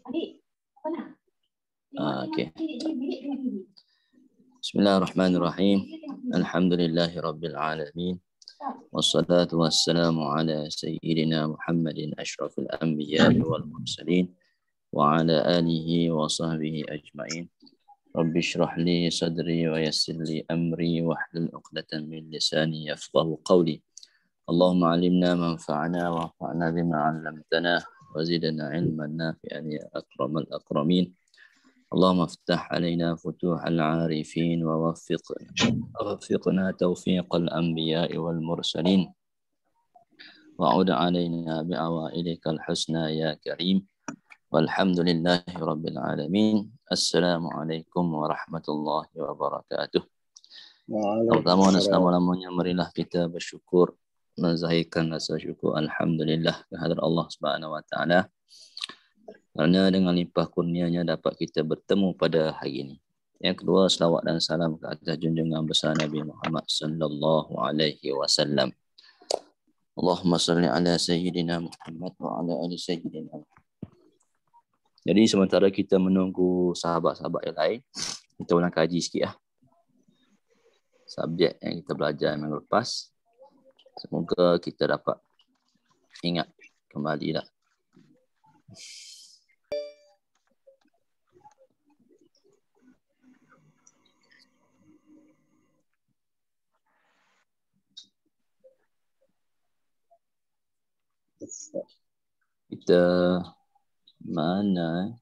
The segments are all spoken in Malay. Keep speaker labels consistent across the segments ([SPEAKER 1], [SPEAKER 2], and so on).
[SPEAKER 1] Okay. Bismillahirrahmanirrahim. Alhamdulillahi rabbil alamin. Wassalatu wassalamu ala sayyidina Muhammadin asyrafil anbiya'i wal mursalin wa ala alihi wa sahbihi ajma'in. Rabbi shrah li sadri wa yassir li amri wa hlul 'uqdatan min lisani yafqahu qawli. Allahumma 'allimna ma yanfa'una wa anfa'na bima 'allamtana wa zidna 'ilman nafi'an ya akramal akramin. اللهم افتح علينا فتوح العارفين ووفقنا توفيق الأنبياء والمرسلين وعد علينا بأوائلك الحسنى يا كريم والحمد لله رب العالمين. السلام عليكم ورحمة الله وبركاته. Pertama dan selama-lamanya marilah kita bersyukur, menzahirkan rasa syukur alhamdulillah kehadrat Allah Subhanahu wa taala. Kerana dengan limpah kurnianya dapat kita bertemu pada hari ini. Yang kedua, selawat dan salam ke atas junjungan besar Nabi Muhammad sallallahu alaihi wasallam. Allahumma salli ala sayyidina Muhammad wa ala ali sayyidina Muhammad. Jadi sementara kita menunggu sahabat-sahabat yang lain, kita ulang kaji sikit lah. Subjek yang kita belajar minggu lepas. Semoga kita dapat ingat kembali lah. Kita mana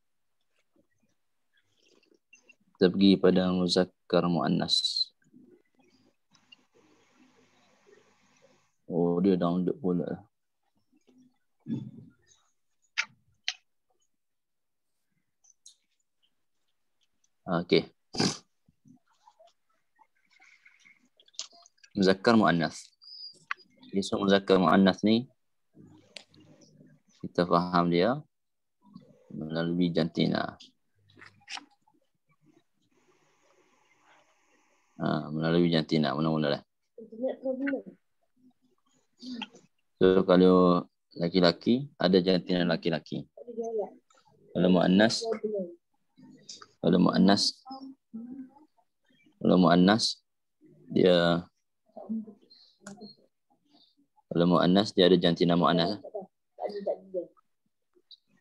[SPEAKER 1] kita pergi pada muzakkar muannas. Oh, dia download pula. Okey. Muzakkar muannas. Isim muzakkar muannas ni kita faham dia melalui jantina. Melalui jantina. Mana-mana lah. So, kalau laki-laki, ada jantina laki-laki. Kalau muannas, dia ada jantina muannas.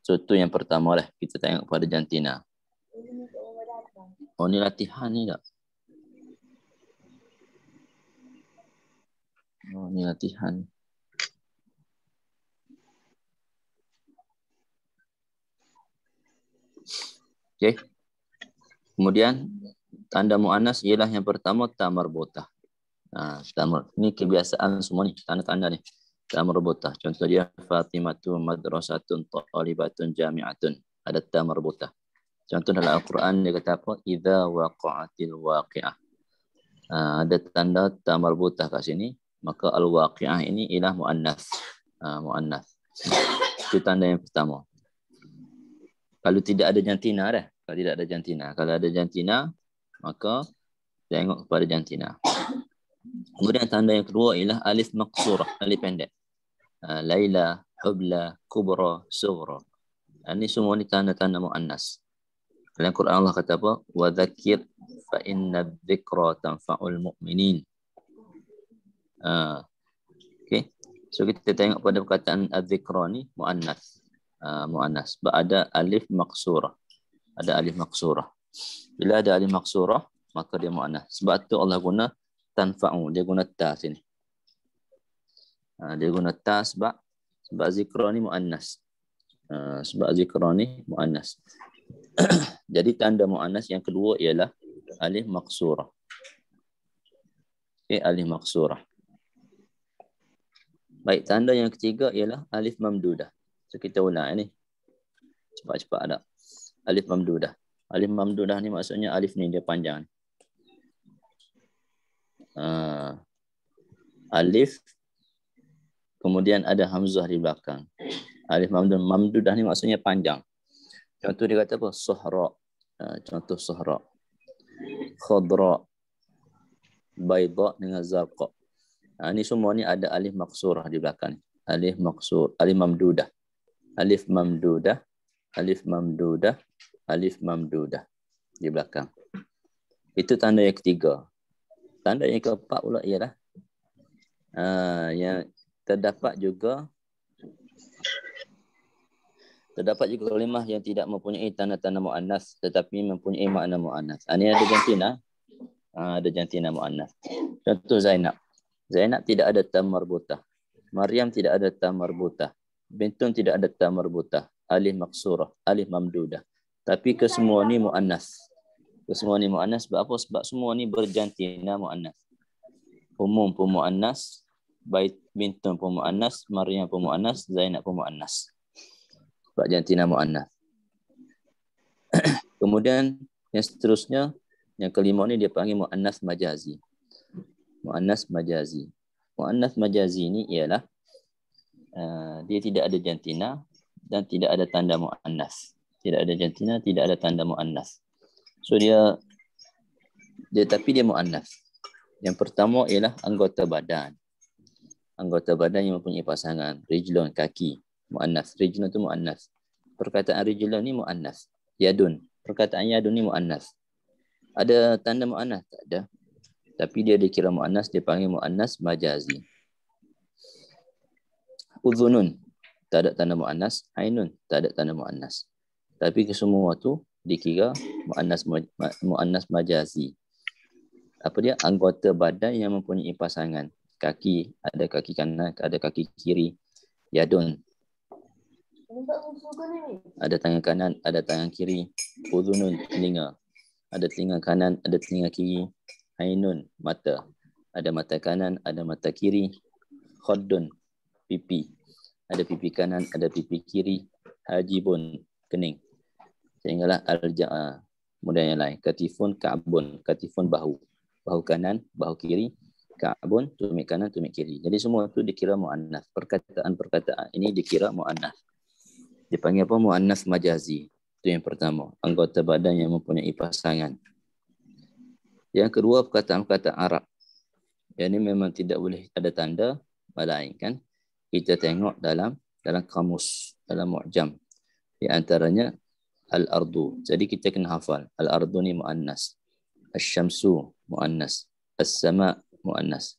[SPEAKER 1] So, itu yang pertama lah. Kita tengok pada jantina. Oh, ni latihan ni tak? Oh, ni latihan. Okay. Kemudian, tanda mu'annas ialah yang pertama, tamar botah. Tamar. Ini kebiasaan semua ni. Tanda-tanda ni. Tamar botah. Contoh dia, Fatimatu madrasatun talibatun jami'atun. Ada tamar botah. Contoh dalam Al-Quran dia kata apa? Idza waqa'atil waqi'ah. Ada tanda tamar botah kat sini. Maka al-waqi'ah ini ialah mu'annas. Mu'annas. Itu tanda yang pertama. Kalau tidak ada jantina dah. Kalau ada jantina, maka tengok kepada jantina. Kemudian tanda yang kedua ialah alif maqsurah, alif pendek. Laila, hubla, kubra, sughra. Ini semua ni tanda-tanda muannas. Dalam Quran Allah kata apa? Wa dzakir fa inna dzikra tanfa'ul mu'minin. Okay. So kita tengok pada perkataan adzikra ni muannas. Muannas. Sebab ada alif maqsurah. Bila ada alif maqsurah, maka dia muannas. Sebab tu Allah guna tanfa'u, dia guna ta sini. Dia guna ta sebab zikra ni muannas. Jadi tanda muannas yang kedua ialah alif maqsurah. Okay, alif maqsurah. Baik, tanda yang ketiga ialah alif mamdudah. So kita ulang ni. Cepat-cepat ada. Alif mamdudah. Alif mamdudah ni maksudnya alif ni dia panjang. Alif kemudian ada hamzah di belakang. Alif mamdudah ni maksudnya panjang. Contoh dia kata apa? Suhra. Contoh suhra. Khadra. Bayda dengan zarqa. Ini semua ni ada alif maqsurah di belakang. Alif mamdudah. Alif mamdudah alif mamdudah di belakang. Itu tanda yang ketiga. Tanda yang keempat pula ialah yang terdapat juga kalimah yang tidak mempunyai tanda-tanda muannas tetapi mempunyai makna muannas. Ini ada jantina. Ada jantina muannas. Contoh Zainab. Zainab tidak ada ta marbutah. Maryam tidak ada ta marbutah. Bintun tidak ada ta marbutah. Alif maksurah, alif mamdudah. Tapi kesemua ni muannas. Kesemua ni muannas sebab apa? Sebab semua ni berjantina muannas. Umum pun muannas, Bintun pun muannas, Maryam pun muannas, Zainab pun muannas. Sebab jantina muannas. Kemudian yang seterusnya, yang kelima ni dia panggil muannas majazi. Muannas majazi. Muannas majazi ni ialah dia tidak ada jantina dan tidak ada tanda muannas. Tidak ada jantina, tidak ada tanda muannas. So dia tapi dia muannas. Yang pertama ialah anggota badan. Anggota badan yang mempunyai pasangan, rijlun, kaki, muannas. Rijlun itu muannas. Perkataan rijlun ni muannas. Yadun, perkataan yadun ni muannas. Ada tanda muannas? Tak ada. Tapi dia dikira muannas, dia panggil muannas majazi. Udhunun, tak ada tanda muannas. Ainun, tak ada tanda muannas. Tapi kesemua tu dikira muannas majazi. Apa dia? Anggota badan yang mempunyai pasangan. Kaki, ada kaki kanan, ada kaki kiri. Yadun, ada tangan kanan, ada tangan kiri. Udhunun, telinga. Ada telinga kanan, ada telinga kiri. Ainun, mata. Ada mata kanan, ada mata kiri. Khaddun, pipi. Ada pipi kanan, ada pipi kiri. Hajibun, kening. Sehinggalah al-ja'a. Kemudian yang lain. Katifun, ka'bun. Katifun, bahu. Bahu kanan, bahu kiri. Ka'bun, tumit kanan, tumit kiri. Jadi semua itu dikira mu'annas. Perkataan-perkataan ini dikira mu'annas. Dipanggil apa? Mu'annas majazi. Itu yang pertama. Anggota badan yang mempunyai pasangan. Yang kedua, perkataan-perkataan Arab. Yang ini memang tidak boleh ada tanda, melainkan kita tengok dalam kamus, dalam mu'jam. Di antaranya al-ardu. Jadi kita kena hafal. Al-ardu ni mu'annas. Asy-syamsu mu'annas. As-sama mu'annas.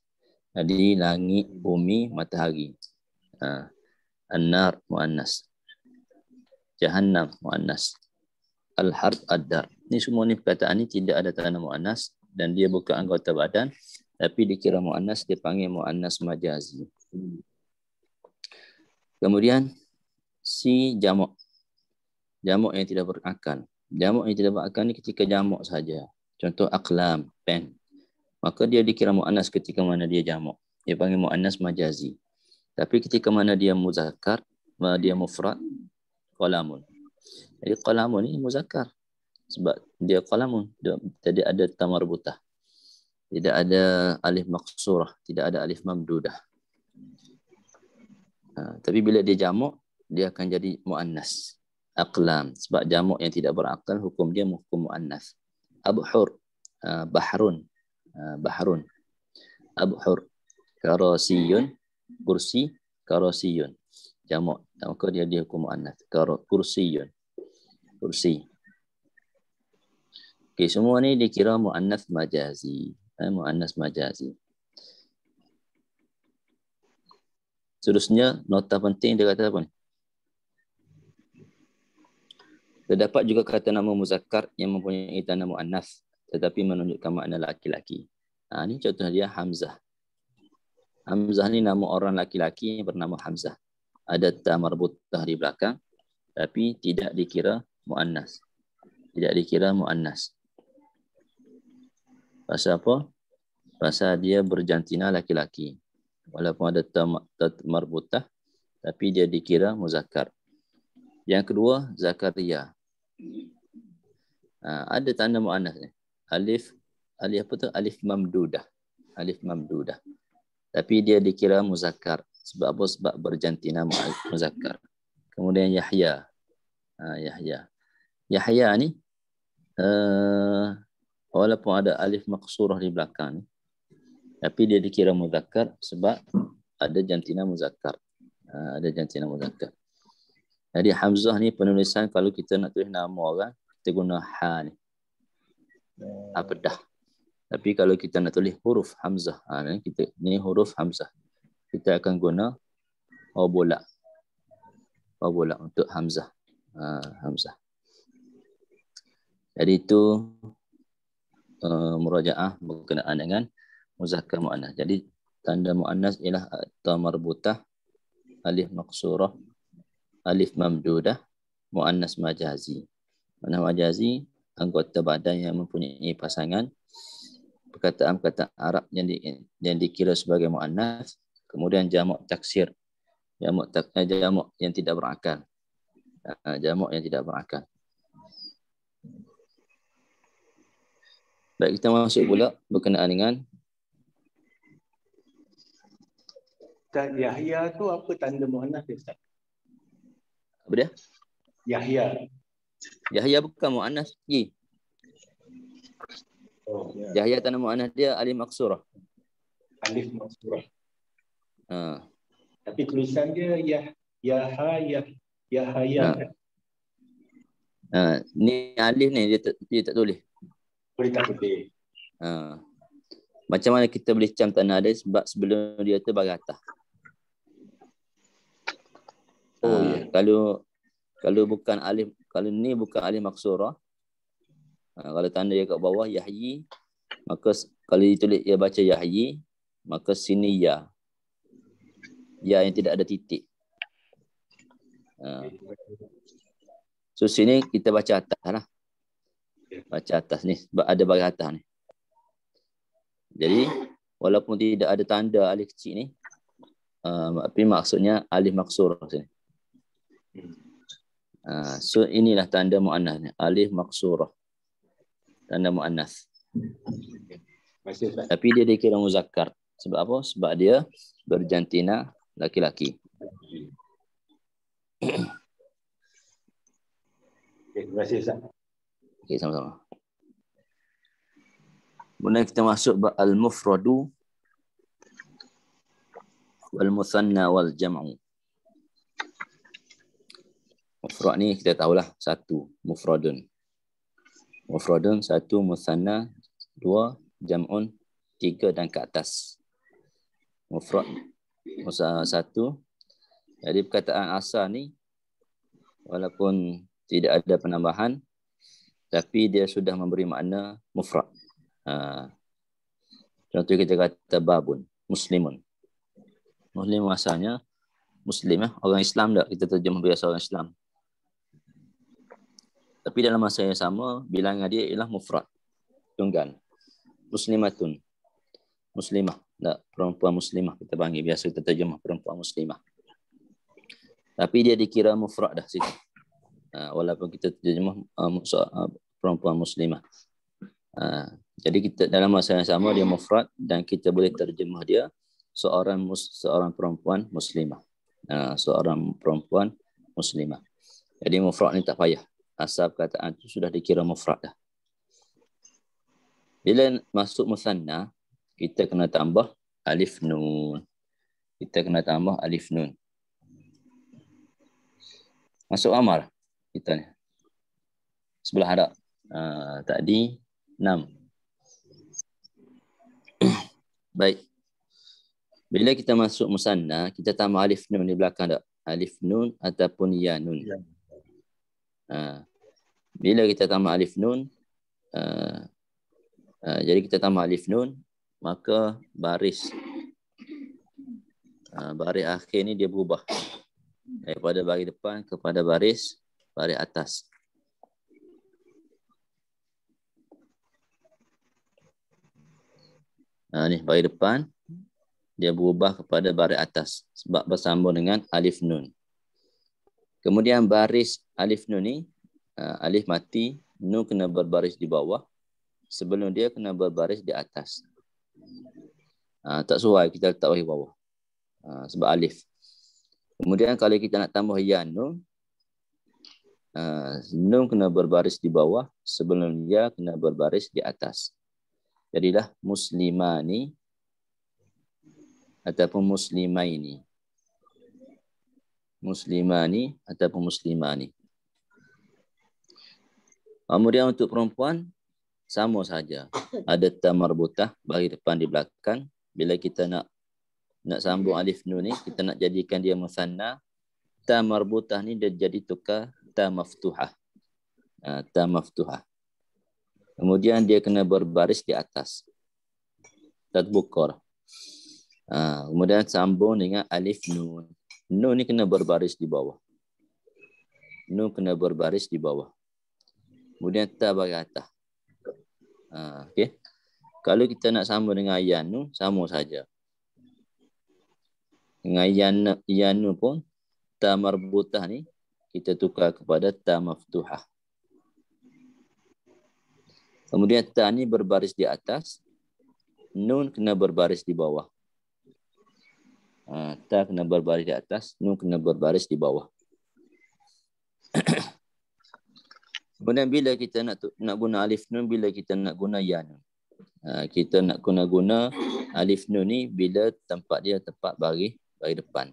[SPEAKER 1] Jadi langit, bumi, matahari. An-nar mu'annas. Jahannam mu'annas. Al-hard ad-dar. Ini semua ni perkataan ni tidak ada tanda mu'annas dan dia bukan anggota badan tapi dikira mu'annas, dipanggil mu'annas majazi. Kemudian si jamak. Jamak yang tidak berakal. Jamak yang tidak berakal ni ketika jamak saja. Contoh aqlam, pen. Maka dia dikira mu'annas ketika mana dia jamak. Dia panggil mu'annas majazi. Tapi ketika mana dia muzakkar, dia mufrad, qalamun. Jadi qalamun ni muzakkar. Sebab dia qalamun. Jadi ada tamarbutah. Tidak ada alif maqsurah. Tidak ada alif mamdudah. Tapi bila dia jamak, dia akan jadi mu'annas. Aqlam. Sebab jamak yang tidak berakal, hukum dia hukum mu'annas. Abhur. Bahrun. Bahrun. Abhur. Karasiyun. Kursi. Karasiyun. Jamak. Maka dia hukum mu'annas. Kursiyun. Kursi. Okey, semua ni dikira mu'annas majazi. Mu'annas majazi. Seterusnya, nota penting dia kata apa ni? Terdapat juga kata nama muzakkar yang mempunyai tanda mu'annas tetapi menunjukkan makna laki-laki. Ini contoh dia Hamzah. Hamzah ni nama orang laki-laki yang bernama Hamzah. Ada ta marbutah di belakang tapi tidak dikira mu'annas. Tidak dikira mu'annas. Pasal apa? Pasal dia berjantina laki-laki. Walaupun ada ta marbutah tapi dia dikira muzakkar. Yang kedua, Zakaria. Ada tanda mu'annas ni. Alif apa tu? Alif mamdudah. Alif mamdudah. Tapi dia dikira muzakkar. Sebab apa? Sebab berjantina muzakkar. Kemudian Yahya. Yahya. Yahya ni walaupun ada alif maqsurah di belakang ni, tapi dia dikira muzakkar sebab ada jantina muzakkar. Ada jantina muzakkar. Jadi hamzah ni penulisan kalau kita nak tulis nama orang, kita guna ha ni. Ha pedah. Tapi kalau kita nak tulis huruf hamzah, ni huruf hamzah. Kita akan guna bola. Bola untuk hamzah. Hamzah. Jadi itu murajaah berkenaan dengan muzakkar muannas. Jadi tanda muannas ialah ta marbutah, alif maqsurah, alif mamdudah, muannas majazi. Muannas majazi anggota badan yang mempunyai pasangan, perkataan-perkataan Arab yang dikira sebagai muannas, kemudian jamak taksir, jamak yang tidak berakal. Jamak yang tidak berakal. Baik, kita masuk pula berkenaan dengan
[SPEAKER 2] Ustaz, Yahya tu apa tanda muannas dia, Ustaz?
[SPEAKER 1] Apa dia?
[SPEAKER 2] Yahya.
[SPEAKER 1] Yahya bukan muannas lagi.
[SPEAKER 2] Ya.
[SPEAKER 1] Yahya tanda muannas dia alif maqsurah.
[SPEAKER 2] Alif maqsurah. Tapi tulisan dia Yahya.
[SPEAKER 1] Ni alif ni dia tak tulis.
[SPEAKER 2] Boleh tak tulis?
[SPEAKER 1] Macam mana kita boleh cam tanda dia sebab sebelum dia tu baris atas. Kalau bukan alif, kalau ni bukan alif maqsurah, kalau tanda dia kat bawah Yahyi, maka kalau ditulis dia baca Yahyi, maka sini ya. Ya yang tidak ada titik. So sini kita baca atas lah. Baca atas ni sebab ada baris atas ni. Jadi walaupun tidak ada tanda alif kecil ni, tapi maksudnya alif maqsurah sini. So inilah tanda muannas ni, alif maqsurah. Tanda muannas. Tapi dia dikira muzakkar. Sebab apa? Sebab dia berjantina laki-laki.
[SPEAKER 2] Terima kasih, Ustaz.
[SPEAKER 1] Okey, sama-sama. Kemudian kita masuk al-mufradu wal muthanna wal jam'u. Mufrad ni kita tahulah satu, mufradun. Mufradun satu, muthanna dua, jam'un tiga dan ke atas. Mufrad satu. Jadi perkataan asal ni walaupun tidak ada penambahan, tapi dia sudah memberi makna mufrad. Contoh kita kata babun, muslimun. Muslim asalnya muslim, orang Islam tak, kita terjemah biasa orang Islam. Tapi dalam masa yang sama, bilangan dia ialah mufrad, tunggal. Muslimatun, muslimah, tak, perempuan muslimah kita panggil, biasa kita terjemah perempuan muslimah. Tapi dia dikira mufrad dah situ. Walaupun kita terjemah perempuan muslimah. Jadi kita dalam masa yang sama dia mufrad dan kita boleh terjemah dia seorang perempuan muslimah. Seorang perempuan muslimah. Jadi mufrad ni tak payah. Asal perkataan itu sudah dikira mufrad dah. Bila masuk musanna, kita kena tambah alif nun. Kita kena tambah alif nun. Masuk amal kita ni. Sebelah hadap. Tadi 6. Baik. Bila kita masuk musanna, kita tambah alif nun di belakang tak? Alif nun ataupun ya nun. Bila kita tambah alif nun, jadi kita tambah alif nun, maka baris akhir ni dia berubah daripada baris depan kepada baris atas. Ni baris depan dia berubah kepada baris atas sebab bersambung dengan alif nun. Kemudian baris alif nun ni, alif mati, nun kena berbaris di bawah, sebelum dia kena berbaris di atas. Tak sesuai kita letak di bawah. Sebab alif. Kemudian kalau kita nak tambah ya nun, nun kena berbaris di bawah, sebelum ya kena berbaris di atas. Jadilah muslimani ataupun muslimaini. muslimani ataupun muslimani. Kemudian untuk perempuan sama saja. Ada ta marbutah bagi depan di belakang. Bila kita nak sambung alif nun ni, kita nak jadikan dia musanna, ta marbutah ni dia jadi tukar ta maftuhah. Ta maftuhah. Kemudian dia kena berbaris di atas. Tadbukar. Kemudian sambung dengan alif nun. Nun ni kena berbaris di bawah. Nun kena berbaris di bawah. Kemudian ta bagi atas. Okey. Kalau kita nak sambung dengan yan nun, sama saja. Dengan yan nun pun, ta marbutah ni, kita tukar kepada ta maftuhah. Kemudian ta ni berbaris di atas, nun kena berbaris di bawah. Ta kena berbaris di atas, nun kena berbaris di bawah. Kemudian bila kita nak guna alif nun, bila kita nak guna ya nun. Kita nak guna alif nun ni bila tempat dia tempat baris depan.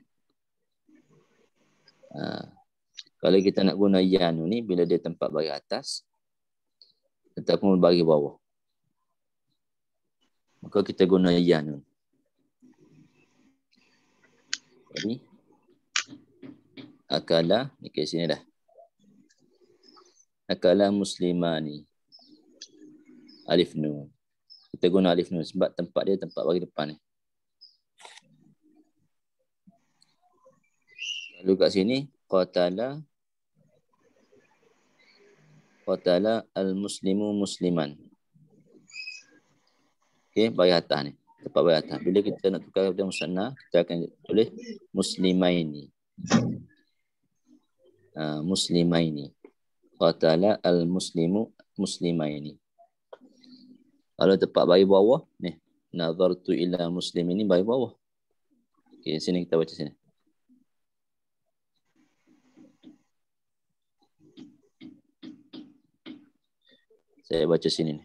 [SPEAKER 1] Kalau kita nak guna ya nun ni bila dia tempat baris atas ataupun baris bawah, maka kita guna ya nun. Jadi akala ni ke sini dah. Akala muslimani. Alif nun. Kita guna alif nun sebab tempat dia tempat bagi depan ni. Lalu kat sini qatala al-muslimu musliman. Okey, bagi atas ni. Tempat bagi atas. Bila kita nak tukar kepada musanna, kita akan tulis muslimaini. Muslimaini. Qatala al-muslimu muslimaini. Kalau tempat bagi bawah ni, nazartu ila muslimin ni bagi bawah. Okey, sini kita baca sini. Saya baca sini ni.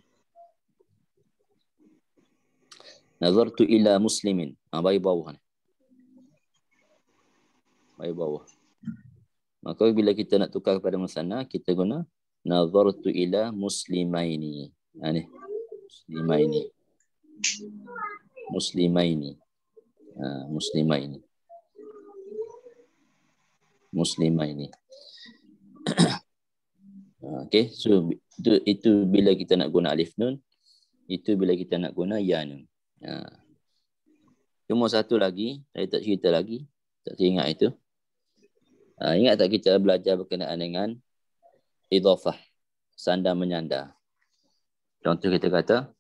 [SPEAKER 1] Nazartu ila muslimin. Bagi bawah ni. Bagi bawah. Maka bila kita nak tukar kepada musanna, kita guna nazartu ila muslimaini. Ni. Muslimaini. Muslimaini. Muslimaini. Muslimaini. Okey, so itu bila kita nak guna alif nun, itu bila kita nak guna ya nun. Cuma satu lagi, saya tak cerita lagi, tak ingat itu. Ingat tak kita belajar berkenaan dengan idhafah, sandar menyandar. Contoh kita kata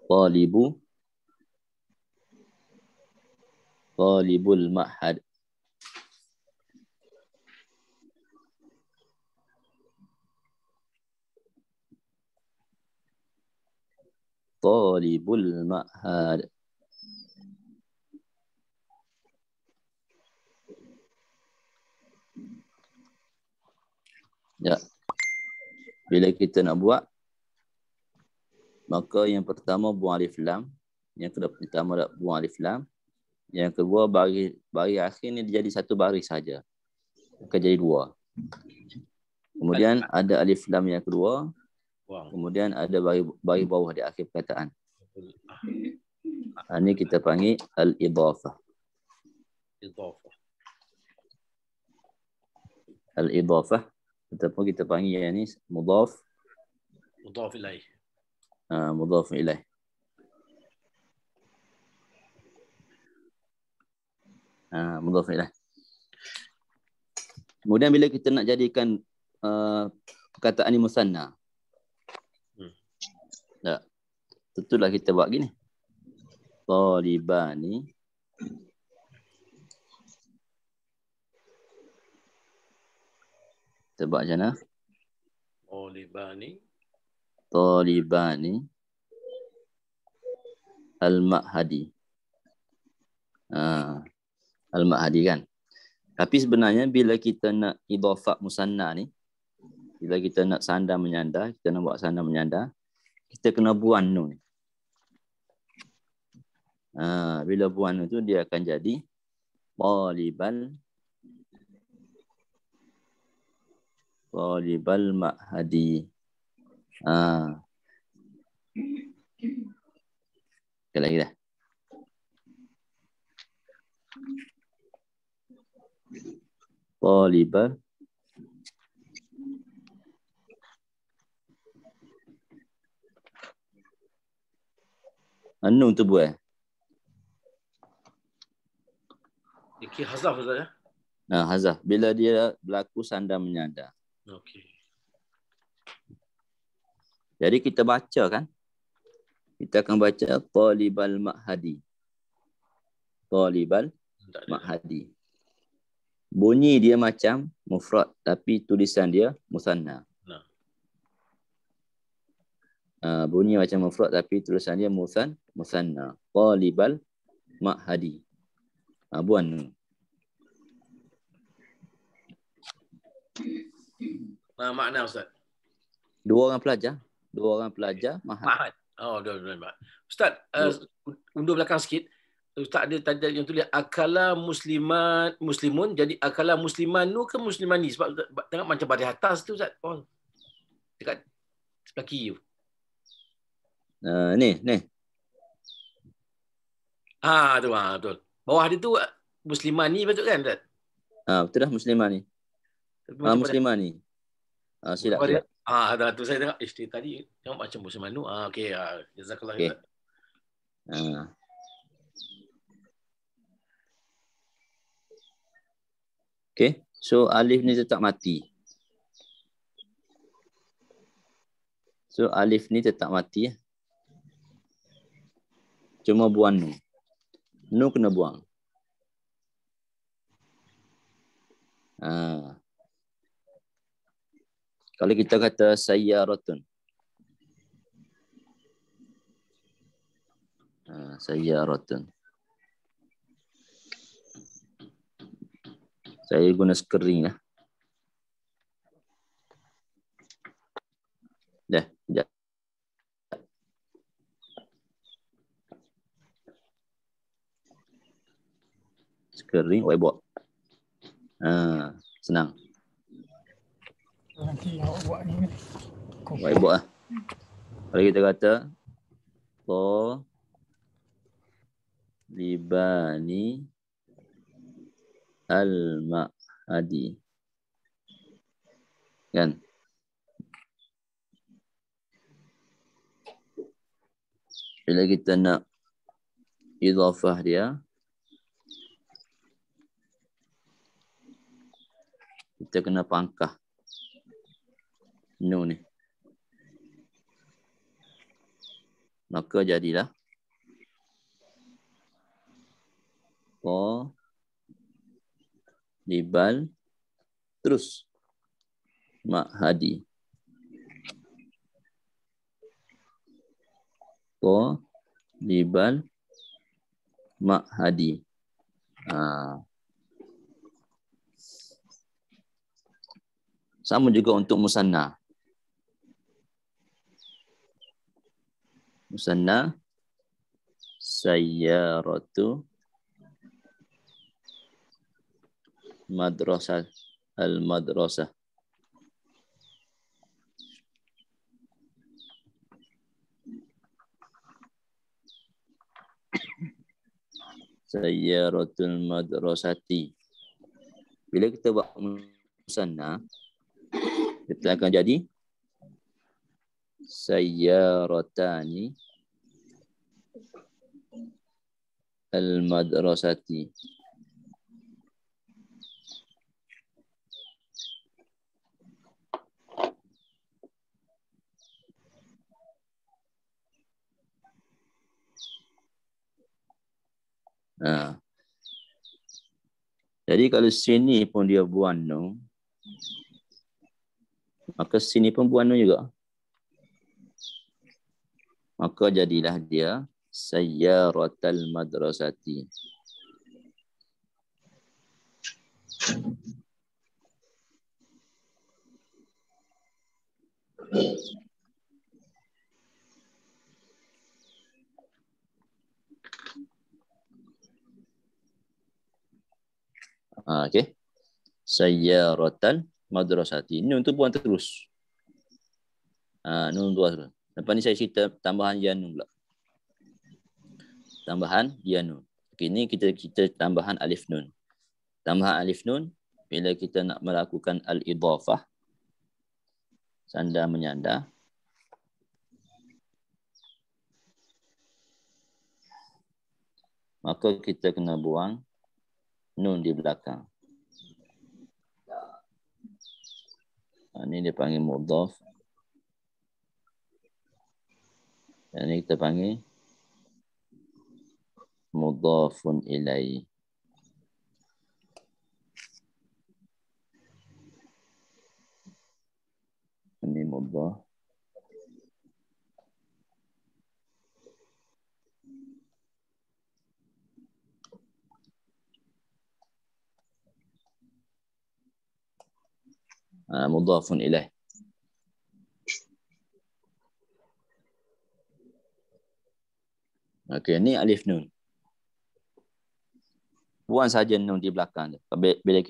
[SPEAKER 1] talibul ma'had. Talibul ma'had. Ya. Bila kita nak buat, maka yang pertama buang alif lam, yang pertama buang alif lam, yang kedua baris akhir ni dia jadi satu baris saja. Maka jadi dua. Kemudian ada alif lam yang kedua. Kemudian ada baris bawah di akhir perkataan. Ini kita panggil al-idhafah. Al-idhafah ataupun kita panggil yang ni mudhaf ilaih. Mudhaf ilaih. Mudhaf ilaih. Kemudian bila kita nak jadikan perkataan ni musanna, tentulah kita buat gini. Talibani kita buat macam mana? Talibani al-ma'hadi. Al-ma'hadi kan. Tapi sebenarnya bila kita nak idhafah musanna ni, bila kita nak sandar menyandar, kita nak buat sandar menyandar, kita kena buang nun. Bila buang nun tu dia akan jadi talibal ma'hadi. Sekali lagi dah. Talibal Anu tu buat.
[SPEAKER 3] Iki hazaf Ustaz ya?
[SPEAKER 1] Hazaf. Bila dia berlaku sandar menyandar.
[SPEAKER 3] Okey.
[SPEAKER 1] Jadi kita baca kan. Kita akan baca talibal ma'hadi. Talibal ma'hadi. Bunyi dia macam mufrad tapi tulisan dia musanna. Bunyi macam mufrad tapi tulisan dia musanna. Talibal ma'hadi. Buan.
[SPEAKER 3] Makna Ustaz?
[SPEAKER 1] Dua orang pelajar mahad.
[SPEAKER 3] Oh, dua. Ustaz, undur belakang sikit. Ustaz ada tanda yang tulis akala muslimun, jadi akala muslimanu ke muslimani? Sebab tengok macam baris atas tu Ustaz. Oh. Dekat sebelah kiri tu.
[SPEAKER 1] Ni.
[SPEAKER 3] Betul. Bawah dia tu muslimani betul kan Ustaz?
[SPEAKER 1] Betul dah muslimani. Muslimani. Silap.
[SPEAKER 3] Dah tu saya tengok tadi tengok macam muslimanu. Okey, jazakallah
[SPEAKER 1] okay.
[SPEAKER 3] Ustaz.
[SPEAKER 1] Okay, so alif ni tetap mati. Cuma buang nu. Nu kena buang. Kalau kita kata sayyaratun. Sayyaratun. Saya guna skering lah. Dah, sekejap. Skering, whiteboard. Senang.
[SPEAKER 4] Nanti awak buat ni.
[SPEAKER 1] Whiteboard lah. Kalau kita kata libani al-ma'hadi. Kan? Bila kita nak idhafah dia, kita kena pangkah nu ni. Maka jadilah libal terus ma'hadi. Libal ma'hadi. Sama juga untuk musanna. Musanna sayyaratu madrasah al-madrasah. Sayyaratul madrasati. Bila kita buat musanna, kita akan jadi sayyaratani al-madrasati. Jadi kalau sini pun dia buang nu, maka sini pun buang nu juga. Maka jadilah dia sayyaratal madrasati. Okey. Sayyaratan madrasati. Nun tu buang terus. Nun buang terus. Lepas ni saya cerita tambahan ya nun pula. Tambahan ya nun. Okey, ni kita tambahan alif nun. Tambahan alif nun bila kita nak melakukan al-idhafah, sanda menyanda, maka kita kena buang nun di belakang. Ini dia panggil mudhaf. Yang ni kita panggil mudhafun ilaih. Ini mudhaf. Mudhafun ilaih. Okey, ni alif nun. Buang saja nun di belakang tu. Bila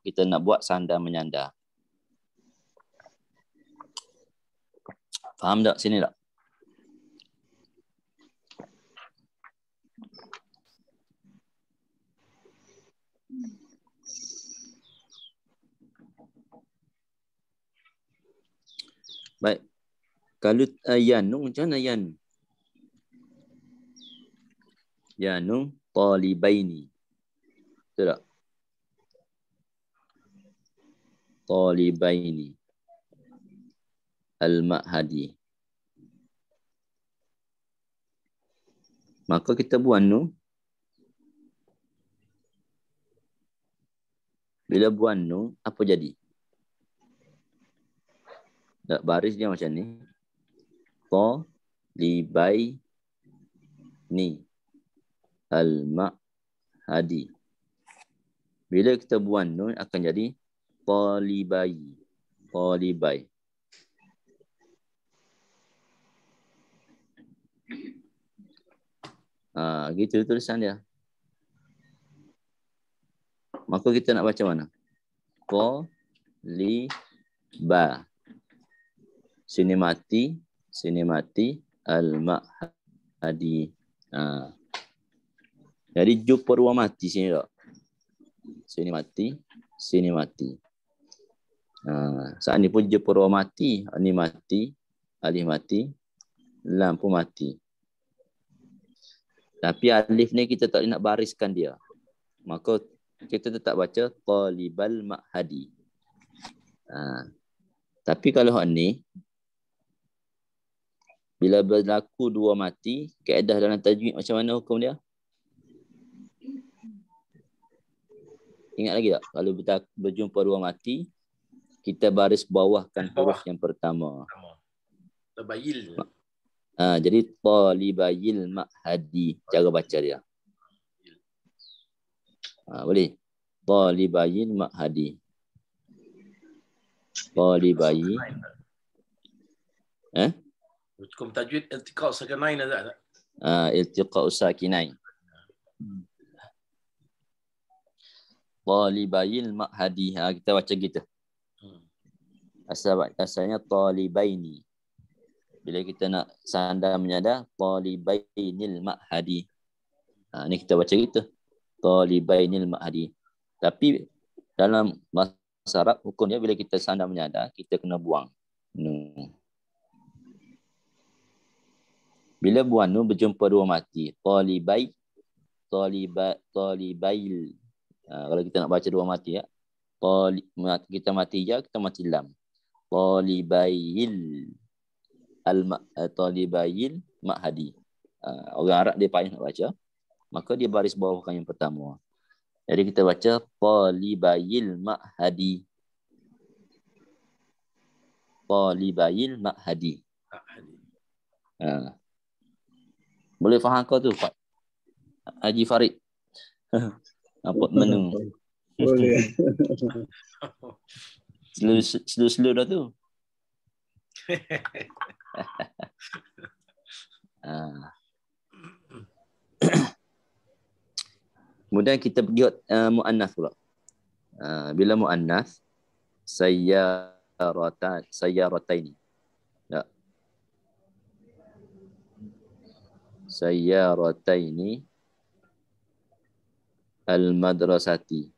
[SPEAKER 1] kita nak buat sanda menyanda. Faham tak sini tak? Baik. Kalau yanung, macam mana yanung? Yanung talibaini. Betul tak? Talibaini. Al-Ma'hadi. Maka kita buang nun. Bila buang nun, apa jadi? Tak, baris dia macam ni. Talibaini. Al-Ma'hadi. Bila kita buang nun akan jadi talibai. Talibai. Gitu tulisan dia. Maka kita nak baca mana? Taliba. Sini mati al-Ma'hadi. Jadi jumpa ruang mati sini tak? Sini mati. Saat ni pun jumpa ruang mati. Ni mati, alif mati, lam pun mati. Tapi alif ni kita tak nak bariskan dia. Maka kita tetap baca talibal ma'hadi. Tapi kalau hak ni, bila berlaku dua mati, kaedah dalam tajwid macam mana hukum dia? Ingat lagi tak? Kalau berjumpa dua mati, kita baris bawahkan huruf yang pertama.
[SPEAKER 3] Tabayil.
[SPEAKER 1] Jadi talibayil ma'hadi. Cara baca dia. Boleh? Talibayil ma'hadi. Talibayi.
[SPEAKER 3] Hukum tajwid iltiqa' sakinain ada tak?
[SPEAKER 1] Iltiqa' sakinain. Talibayil ma'hadi. Kita baca gitu. Asalnya talibaini. Bila kita nak sanda menyanda, talibainil ma'hadi. Ni kita baca gitu. Talibainil ma'hadi. Tapi dalam bahasa Arab, hukum dia bila kita sanda menyanda, kita kena buang nun. Bila buang nun berjumpa dua mati. Talibail. Kalau kita nak baca dua mati ya. Kita mati ya, kita mati lam. Talibail ma'hadi. Orang Arab dia payah nak baca. Maka dia baris bawahkan yang pertama. Jadi kita baca talibail ma'hadi. Talibail ma'hadi. Boleh faham kau tu, Pak? Haji Farid. Apa menu?
[SPEAKER 4] Boleh.
[SPEAKER 1] Slow dah tu. Kemudian kita pergi mu'annas pula. Bila muannas sayyarataini. Ya. Sayyarataini al-madrasati.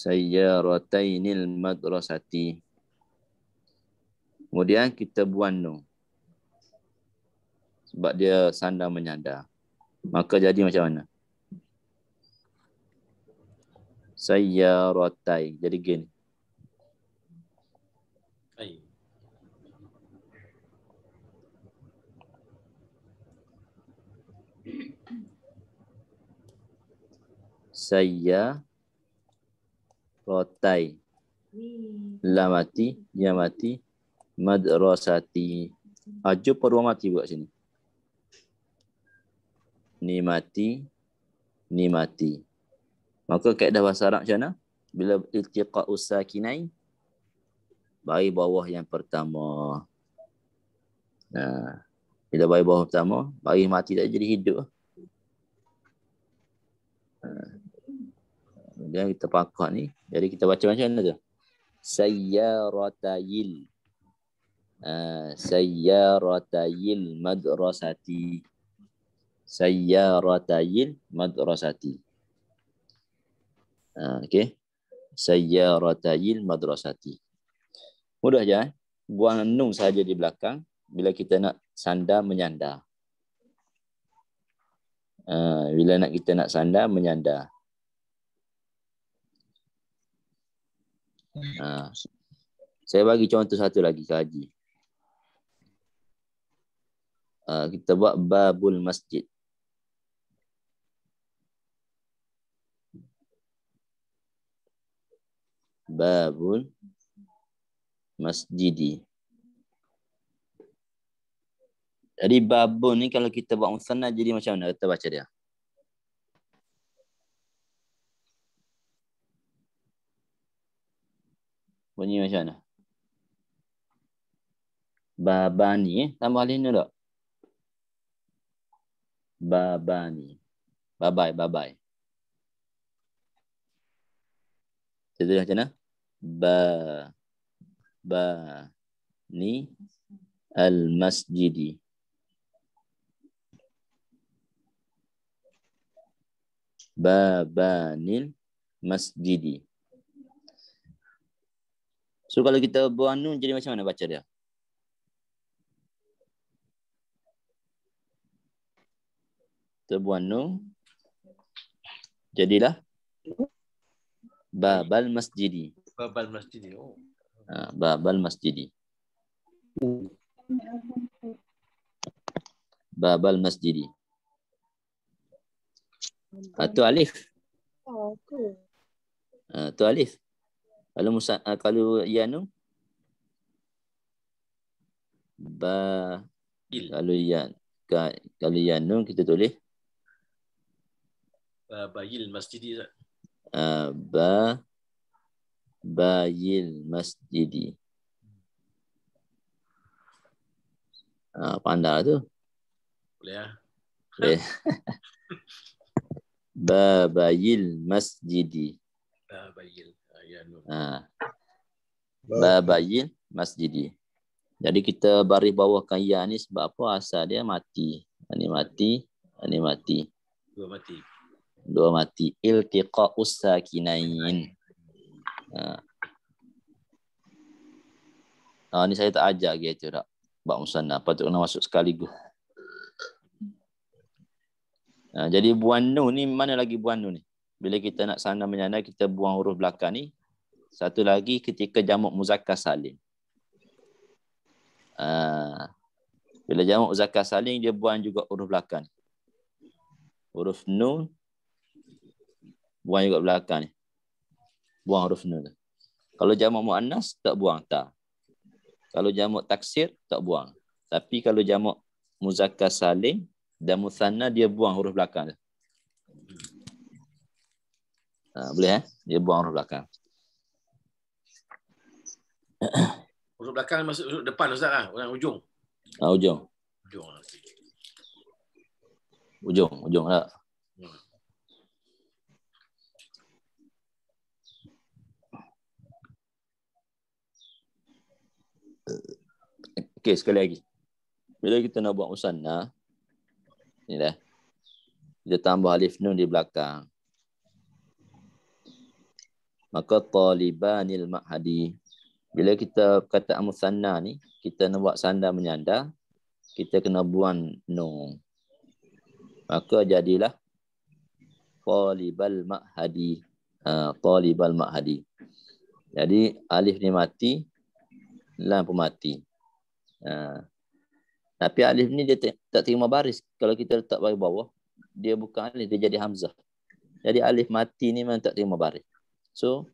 [SPEAKER 1] Sayyaratainil madrasati. Kemudian kita buang nun. Sebab dia sandar menyandar. Maka jadi macam mana? Sayyaratai. Jadi gini. Sayyaratai. Lamati, ya mati, madrasati. Jumpa dua mati buat sini. Ni mati, ni mati. Maka kaedah bahasa Arab macam mana? Bila iltiqa'us sakinain, bagi bawah yang pertama. Nah, bila bagi bawah pertama, bagi mati tak jadi hidup. Kemudian kita pakai ni. Jadi kita baca macam mana tu? Sayyaratayil. Sayyaratayil madrasati. Sayyaratayil madrasati. Okey. Sayyaratayil madrasati. Mudah je. Buang nun saja di belakang bila kita nak sandar menyandar. Bila kita nak sandar menyandar. Saya bagi contoh satu lagi ke Haji. Kita buat babul masjid. Babul masjidi. Jadi babun ni kalau kita buat musanna jadi macam mana kita baca dia? Bunyi macam mana? Babani, tambah alif ni tak? Babani. Babai. Jadi macam mana? Ni al-masjidi. Babanil masjidi. So kalau kita buang nun jadi macam mana baca dia? Kita buang nun. Jadilah babal masjidi.
[SPEAKER 3] Babal masjidi. Oh.
[SPEAKER 1] Babal masjidi. Babal masjidi. Atau alif. Tu alif. Kalau ya nun. Kalau ya nun kita tulis
[SPEAKER 3] Bayil masjidi.
[SPEAKER 1] Bayil masjidi. Pandai tu.
[SPEAKER 3] Boleh ya?
[SPEAKER 1] Boleh. Babayil masjidi.
[SPEAKER 3] Babayil.
[SPEAKER 1] Babayil masjidi. Jadi kita baris bawahkan ya ni sebab apa? Asal dia mati. Ini mati. Ini mati. Dua mati. Iltiqa'us sakinain. Ni saya tak ajar gitu tak. Bab musanna. Patut kena masuk sekaligus. Jadi buang nun ni mana lagi buang nun ni? Bila kita nak sandar menyandar kita buang huruf belakang ni. Satu lagi ketika jamak muzakkar salim. Bila jamak muzakkar salim dia buang juga huruf belakang. Huruf nun buang juga belakang ni. Buang huruf nun. Kalau jamak muannas tak buang ta. Kalau jamak taksir tak buang. Tapi kalau jamak muzakkar salim dan musanna dia buang huruf belakang. Boleh Dia buang huruf belakang.
[SPEAKER 3] Huruf belakang masuk huruf depan Ustaz lah. Orang ujung.
[SPEAKER 1] Ujung.
[SPEAKER 3] Ujung.
[SPEAKER 1] Ujung lah. Okey, sekali lagi. Bila kita nak buat musanna, ni dah. Kita tambah alif nun di belakang. Maka talibanil ma'hadi. Bila kita kata musanna ni, kita nak buat sanda menyanda, kita kena buang nun. Maka jadilah talibal ma'hadi. Talibal ma'hadi. Jadi alif ni mati, lam pun mati. Tapi alif ni dia tak terima baris. Kalau kita letak bagi bawah, dia bukan alif, dia jadi hamzah. Jadi alif mati ni memang tak terima baris. So,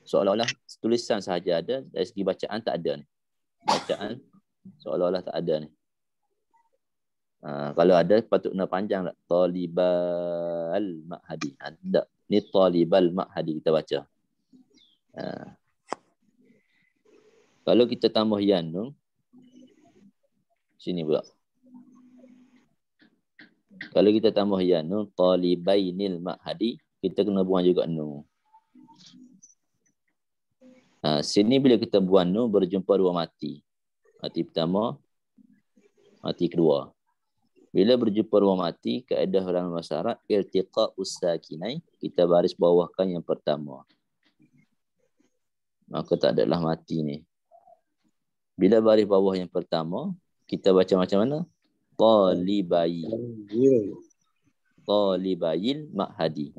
[SPEAKER 1] seolah-olah tulisan sahaja ada, dari segi bacaan tak ada ni. Bacaan seolah-olah tak ada ni. Kalau ada, patut kena panjang tak? Talibal ma'hadi. Tak. Ni talibal ma'hadi kita baca. Kalau kita tambah yan nun, sini pula. Kalau kita tambah yan nun, talibainil ma'hadi, kita kena buang juga nun. Sini bila kita buang nun, berjumpa dua mati. Mati pertama, mati kedua. Bila berjumpa dua mati, kaedah dalam bahasa Arab, iltiqa'us sakinai, kita baris bawahkan yang pertama. Maka tak adalah mati ni. Bila baris bawah yang pertama, kita baca macam mana? Talibayil ma'hadi.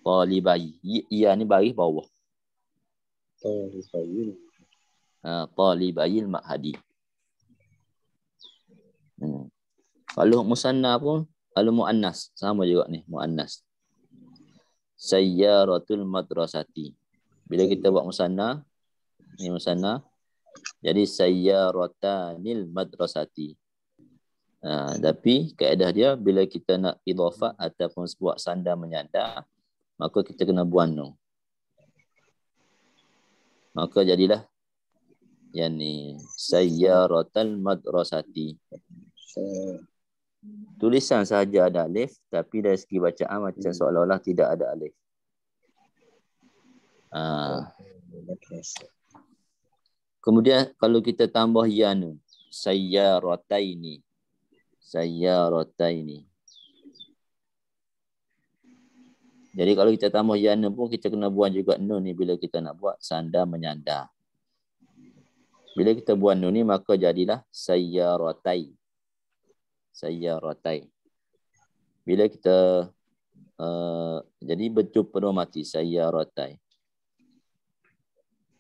[SPEAKER 1] Talibayil. Ia ni baris bawah. Talibayil ma'hadi. Kalau musanna pun, kalau muannas sama juga ni, muannas. Sayyaratul madrasati. Bila kita buat musanna, ni musanna, jadi sayyaratanil madrasati. Tapi kaedah dia bila kita nak idhafah ataupun buat sanda menyanda, maka kita kena buang nun. Maka jadilah yang ni sayyaratal madrasati. Tulisan sahaja ada alif, tapi dari segi bacaan macam seolah-olah tidak ada alif. Kemudian kalau kita tambah ya nun, sayyarataini. Sayyarataini. Jadi kalau kita tambah ya nun pun kita kena buang juga nun ni bila kita nak buat sanda menyanda. Bila kita buang nun ni maka jadilah sayyaratai. Sayyaratai. Bila kita jadi berjumpa dua mati, sayyaratai.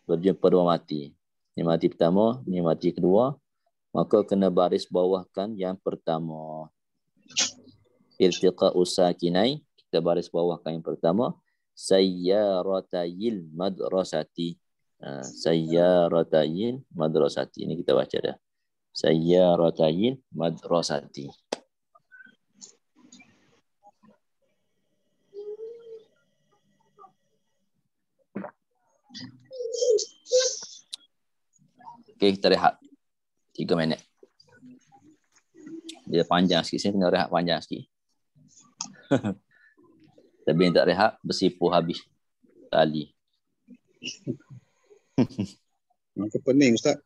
[SPEAKER 1] Berjumpa dua mati. Ni mati pertama, ni mati kedua. Maka kena baris bawahkan yang pertama. Iltiqa'us sakinai. Kita baris bawahkan yang pertama. Sayyaratayil madrasati. Sayyaratayil madrasati. Ini kita baca dah. Sayyaratayil madrasati. Okey, kita rehat 3 minit. Dia panjang sikit, saya kena rehat panjang sikit. Tapi tak rehat, bersipu habis tali.
[SPEAKER 4] Maka pening Ustaz.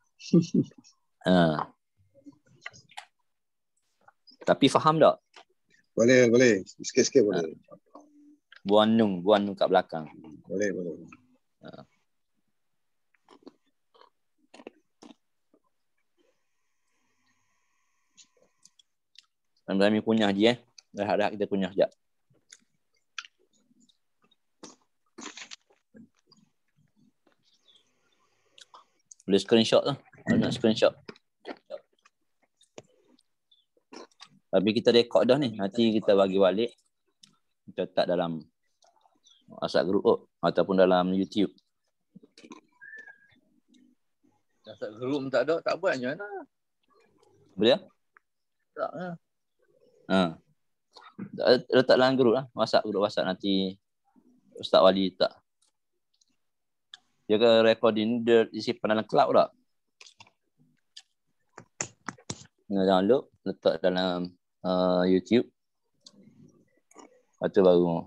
[SPEAKER 1] Tapi faham tak?
[SPEAKER 4] Boleh. Sikit-sikit boleh.
[SPEAKER 1] Buang nun kat belakang.
[SPEAKER 4] Boleh.
[SPEAKER 1] Kami kunyah je Rehat kita kunyah sekejap. Boleh screenshot lah. Kalau nak screenshot. Tapi kita rekod dah ni. Nanti kita bagi balik. Kita letak dalam WhatsApp group ataupun dalam YouTube.
[SPEAKER 5] WhatsApp group tak ada, tak buat macam mana?
[SPEAKER 1] Boleh?
[SPEAKER 5] Tak lah.
[SPEAKER 1] Letak dalam group lah. WhatsApp nanti Ustaz Wali letak. Dia ke recording dia disimpan dalam cloud tak? Download, letak dalam YouTube. Lepas tu baru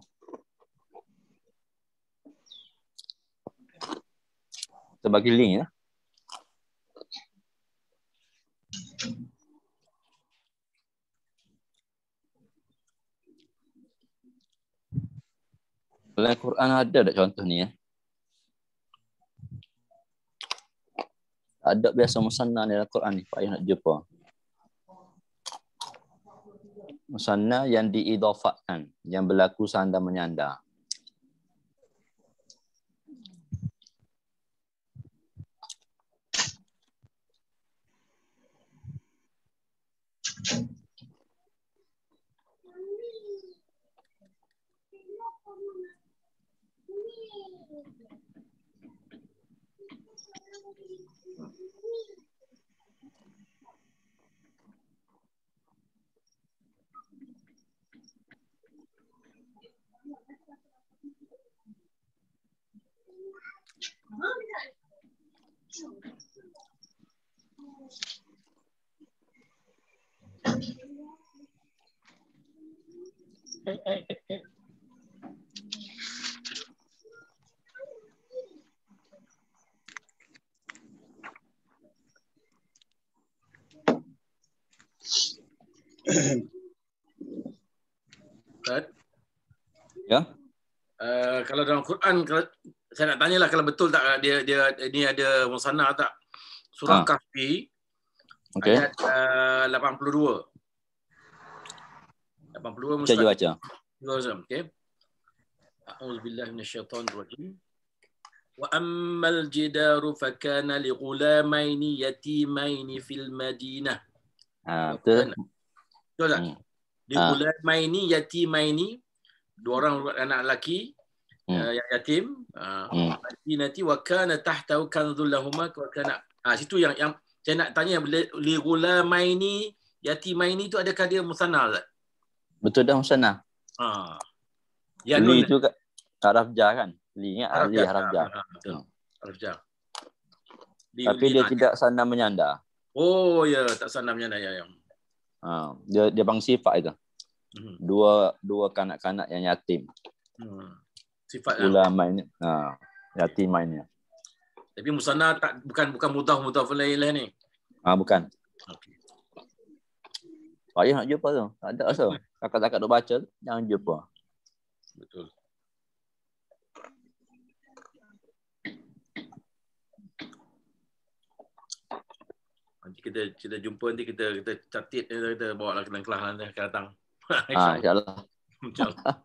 [SPEAKER 1] kita bagi link ya. Dalam Quran ada tak contoh ni ya? Ada biasa musanna dalam Quran ni, payah nak jumpa. Musanna yang diidhafahkan, yang berlaku sandar menyandar.
[SPEAKER 3] Ustaz,
[SPEAKER 1] Ya?
[SPEAKER 3] kalau dalam Quran, saya nak tanyalah kalau betul tak dia ini ada musanna tak? Surah Kahfi
[SPEAKER 1] Okey.
[SPEAKER 3] ayat 82. 82
[SPEAKER 1] Baca je baca.
[SPEAKER 3] Okey. A'udzubillahi minasyaitonir rajim. Wa ammal jidaru fakana li ghulamaini yatimaini fil Madinah.
[SPEAKER 1] Betul.
[SPEAKER 3] Betul tak? Li ghulamaini yatimaini, dua orang anak lelaki yang yatim. Madinati wa kana tahtahu kanzul lahumā wa kana situ yang saya nak tanya, li ghulamaini yatimaini tu adakah dia musanna tak?
[SPEAKER 1] Betul dah musanna.
[SPEAKER 3] Ya
[SPEAKER 1] Li
[SPEAKER 3] nun
[SPEAKER 1] tu haraf jar kan? Li ingat li haraf jar.
[SPEAKER 3] Betul. Haraf jar.
[SPEAKER 1] Tapi dia tidak sandar menyandar.
[SPEAKER 3] Oh ya, tak sandar menyandar ya.
[SPEAKER 1] Dia bang sifat itu. Dua kanak-kanak yang yatim.
[SPEAKER 3] Sifat
[SPEAKER 1] ulama ini. Yatim mainnya.
[SPEAKER 3] Tapi musanna tak, bukan mudhaf ilaih ni.
[SPEAKER 1] Bukan.
[SPEAKER 3] Okey.
[SPEAKER 1] Payah nak jumpa tu. Tak ada asal. Kakak-kakak duk baca jangan jumpa.
[SPEAKER 3] Betul. Nanti kita jumpa, nanti kita catit, kita bawa lah ke kelas nanti akan datang.
[SPEAKER 1] InsyaAllah.
[SPEAKER 3] InsyaAllah.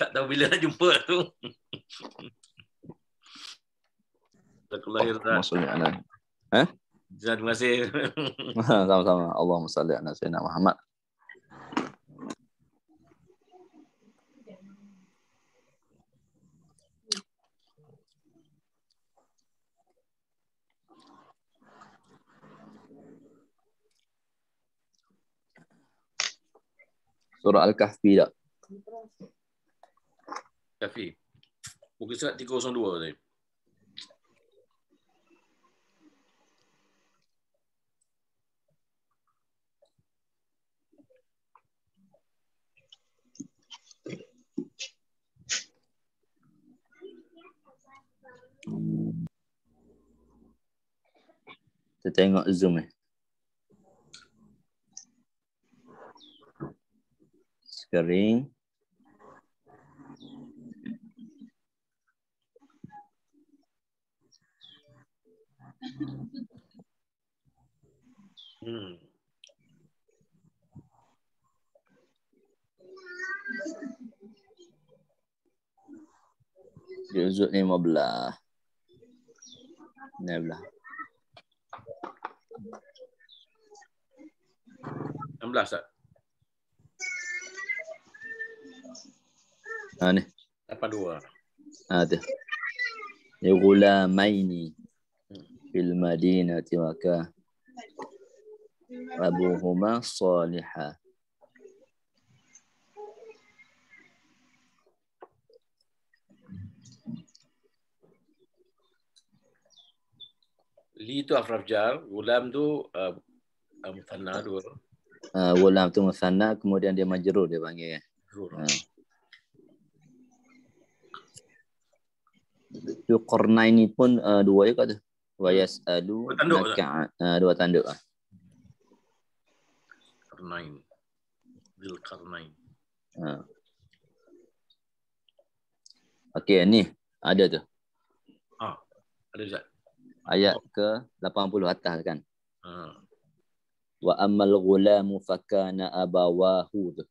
[SPEAKER 3] Tak tahu bila nak jumpa tu.
[SPEAKER 1] Terima
[SPEAKER 3] kasih.
[SPEAKER 1] Sama-sama. Allahumma salli ala sayyidina Muhammad. Surah Al-Kahfi tak?
[SPEAKER 3] Kahfi. Buku surat 302 tadi.
[SPEAKER 1] Kita tengok Zoom ni. Screen. Juzuk 15. 16.
[SPEAKER 3] 16 tak?
[SPEAKER 1] Ni.
[SPEAKER 3] 82.
[SPEAKER 1] Tu. Ghulamaini fil madinati wa ka abuhuma salihah.
[SPEAKER 3] Li tu afraf jar, gulam tu muthanna dua.
[SPEAKER 1] Gulam tu musanna, kemudian dia majrur dia panggil. Tu Qarnain ni pun dua juga tu. Wa yas'alu dua tanduk.
[SPEAKER 3] Qarnain. Dzul Qarnain.
[SPEAKER 1] Okey, ni ada tu.
[SPEAKER 3] Ada Ustaz.
[SPEAKER 1] Ayat ke 80 atas kan. Wa ammal ghulamu fakana abawahu tu.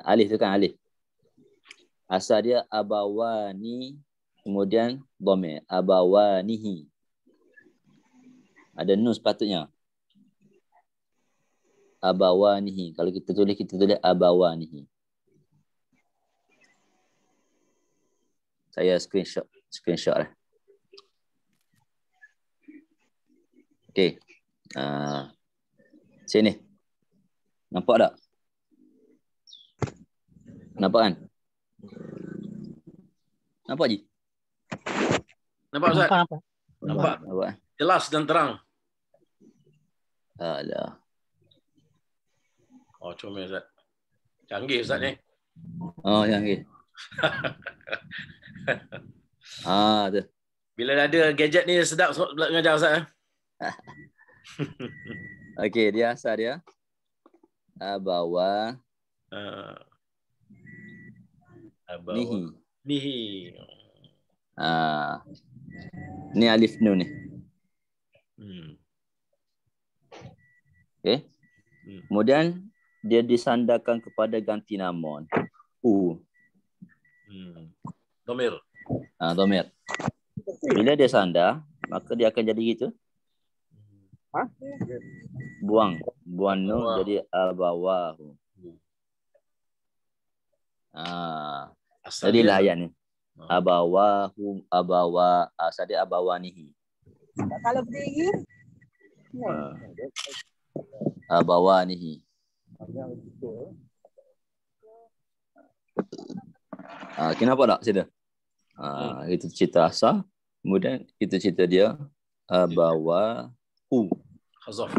[SPEAKER 1] Alif tu kan alif. Asal dia abawani, kemudian dhamir abawanihi. Ada nun sepatutnya. Abawanihi. Kalau kita tulis abawanihi. Saya screenshot lah. Okey. Sini. Nampak tak? Nampak kan? Nampak je?
[SPEAKER 3] Nampak Ustaz? Nampak. Jelas dan terang.
[SPEAKER 1] Alah.
[SPEAKER 3] Oh, comel Ustaz. Canggih Ustaz ni.
[SPEAKER 1] Oh, canggih. Tu.
[SPEAKER 3] Bila ada gadget ni sedap mengajar Ustaz.
[SPEAKER 1] Okey, dia asal dia abawa nihi. Ni alif nun ni. Okey. Kemudian dia disandarkan kepada ganti nama.
[SPEAKER 3] Dhamir.
[SPEAKER 1] Dhamir. Bila dia sandar, maka dia akan jadi gitu. Buang nun jadi abawahu. Jadilah ayat ni. Abawahu asal dia abawanihi.
[SPEAKER 6] Kalau berdiri
[SPEAKER 1] abawanihi. Kenapa tak situ? Itu cerita asal. Kemudian itu cerita dia abawahu.
[SPEAKER 3] Hazaf.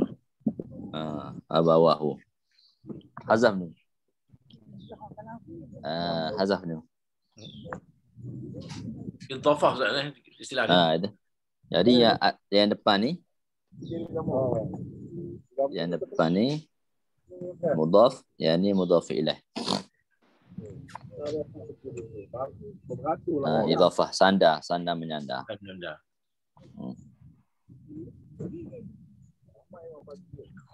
[SPEAKER 1] Abawahu. Hazaf ni. Hazaf ni.
[SPEAKER 3] Idhafah Ustaz ni istilah ni.
[SPEAKER 1] Jadi yang depan ni mudhaf, yang ni mudhaf ilaih. Idhafah, sandar menyandar.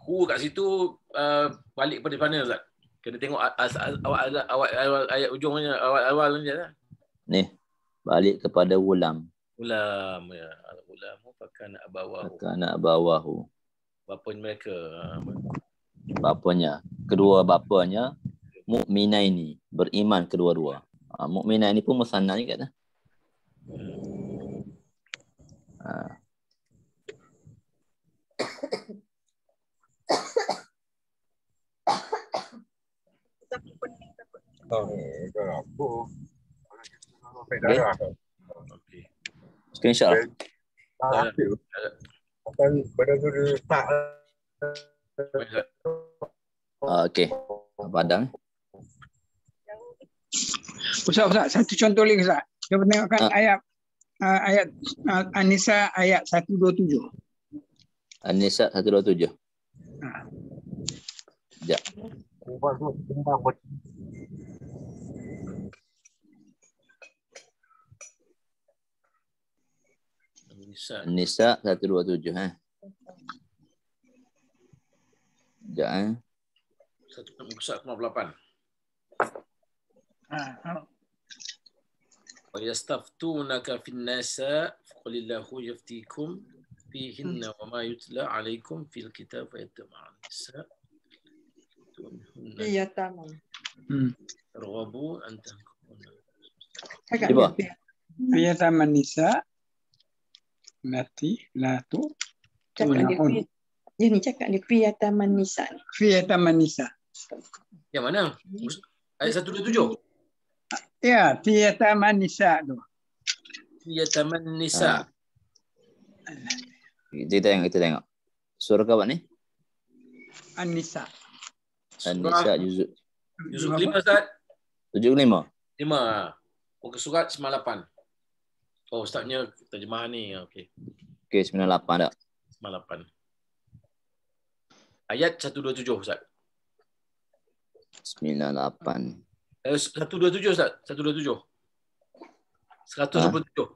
[SPEAKER 3] Hu kat situ balik pada mana Ustaz? Kena tengok awal ayat ujungnya, awal je lah.
[SPEAKER 1] Ni, balik kepada ulam.
[SPEAKER 3] Ulam ya. Ulamu fakana
[SPEAKER 1] abawahu.
[SPEAKER 3] Bapanya mereka.
[SPEAKER 1] Kedua bapanya mukminaini, beriman kedua-dua. Mukminaini pun musanna juga dah.
[SPEAKER 3] Okey.
[SPEAKER 1] Screenshot lah. Okey. Padang.
[SPEAKER 7] Ustaz, satu contoh lagi Ustaz. Kita tengokkan ayat An-Nisa ayat 127.
[SPEAKER 1] An-Nisa 127. Sekejap. An-Nisa 127 Sekejap
[SPEAKER 3] 1.8. Wa yastaftunaka fin nisa qulillahu yaftikum fihinna wa ma yutla alaikum fil kitab fa yatama'an nisa targhabu an tahkuna.
[SPEAKER 7] Ayataman nisa lati latu tunahun.
[SPEAKER 6] Dia ni cakap dia fiyataman nisa.
[SPEAKER 7] Fiyataman nisa.
[SPEAKER 3] Yang mana? Ayat 127.
[SPEAKER 7] Ya, fiyataman nisa tu.
[SPEAKER 3] Fiyataman nisa.
[SPEAKER 1] Kita tengok. Surah apa ni?
[SPEAKER 7] An-Nisa.
[SPEAKER 1] An-Nisa juzuk
[SPEAKER 3] Juzuk 5 Ustaz.
[SPEAKER 1] 75.
[SPEAKER 3] 5. Muka surat 98. Oh, Ustaznya terjemahan ni. Okey.
[SPEAKER 1] Okey, 98 dah.
[SPEAKER 3] 98. Ayat 127 Ustaz.
[SPEAKER 1] 98.
[SPEAKER 3] 127 Ustaz. 127. 127.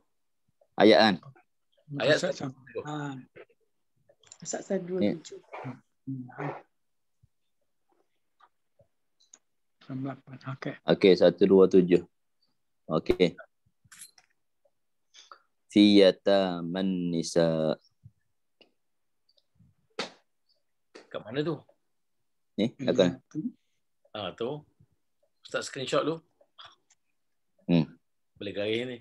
[SPEAKER 1] Ayat kan?
[SPEAKER 3] Ayat
[SPEAKER 7] Ustaz,
[SPEAKER 3] 127.
[SPEAKER 6] Ustaz saya 27.
[SPEAKER 7] 98. Okey.
[SPEAKER 1] Okey, 127. Okey. Fiyataman nisa.
[SPEAKER 3] Kat mana tu?
[SPEAKER 1] Ni, akan.
[SPEAKER 3] Tu. Ustaz screenshot tu. Boleh garis ni.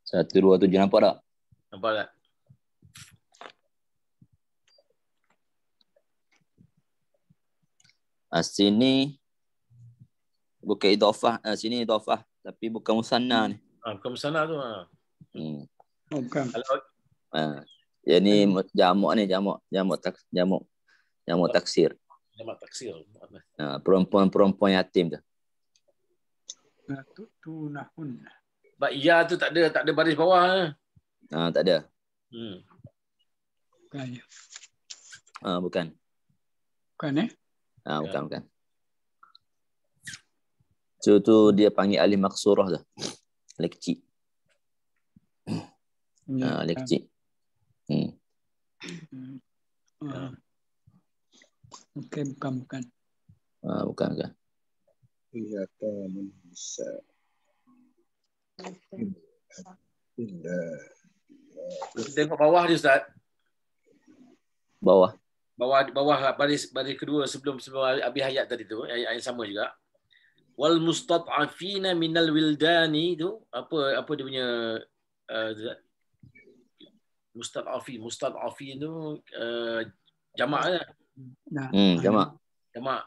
[SPEAKER 1] 127 nampak tak?
[SPEAKER 3] Nampak tak?
[SPEAKER 1] Sini bukan idhafah, sini idhafah tapi bukan musanna ni.
[SPEAKER 3] Bukan musana tu.
[SPEAKER 7] Bukan.
[SPEAKER 3] Kalau
[SPEAKER 1] Jadi jamak ni jamak taksir.
[SPEAKER 3] jamak taksir.
[SPEAKER 1] Perempuan-perempuan yatim tu.
[SPEAKER 7] Tunahunna.
[SPEAKER 3] Sebab ya tu tak ada baris bawah.
[SPEAKER 1] Tak ada.
[SPEAKER 7] Bukan.
[SPEAKER 1] Bukan.
[SPEAKER 7] Bukan
[SPEAKER 1] Bukan. Tu dia panggil alif maksurah tu. Alif kecil. Alif kecil.
[SPEAKER 7] Okey, bukan.
[SPEAKER 1] Bukan.
[SPEAKER 4] Fiyataman nisa.
[SPEAKER 3] Tengok bawah dia Ustaz.
[SPEAKER 1] Bawah.
[SPEAKER 3] Bawah baris kedua sebelum habis ayat tadi tu, ayat sama juga. Wal mustad'afina minal wildani tu apa dia punya mustad'afi tu jamak kan? Jamak.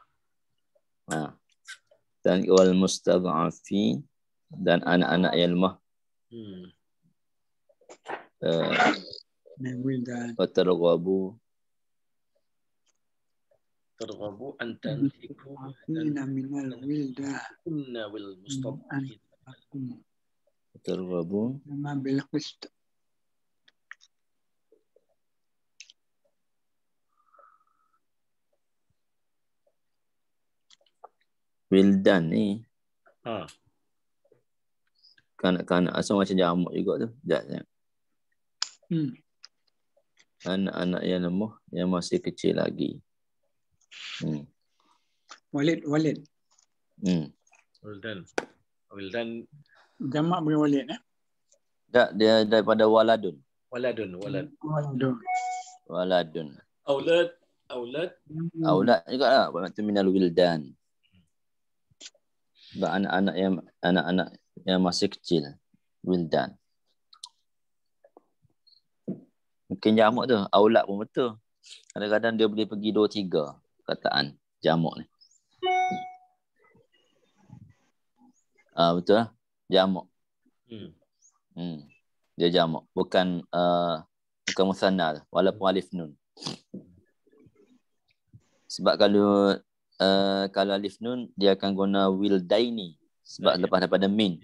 [SPEAKER 1] Dan wal mustad'afi dan anak-anak yang lemah. Watarghabu an tanfiqu
[SPEAKER 7] minal wildan.
[SPEAKER 3] kunna wal mustad'afin.
[SPEAKER 1] Watarghabu
[SPEAKER 7] Ma bil qist.
[SPEAKER 1] wildan ni. Kanak-kanak asal macam jamak juga tu. Anak-anak yang lemah yang masih kecil lagi.
[SPEAKER 7] Walid.
[SPEAKER 3] Wildan
[SPEAKER 7] Jamak bagi walid
[SPEAKER 1] Tak, dia daripada waladun.
[SPEAKER 3] waladun. Aulad
[SPEAKER 1] Aulad juga lah. Waktu minal wildan. Sebab anak-anak yang masih kecil. Wildan. Mungkin jamak tu. Aulad pun betul. Kadang-kadang dia boleh pergi 2-3 kataan jamak ni. Betul lah. Jamak. Dia jamak. Bukan musanna tu. Walaupun alif nun. Sebab kalau alif nun dia akan guna wildaini sebab lepas daripada min.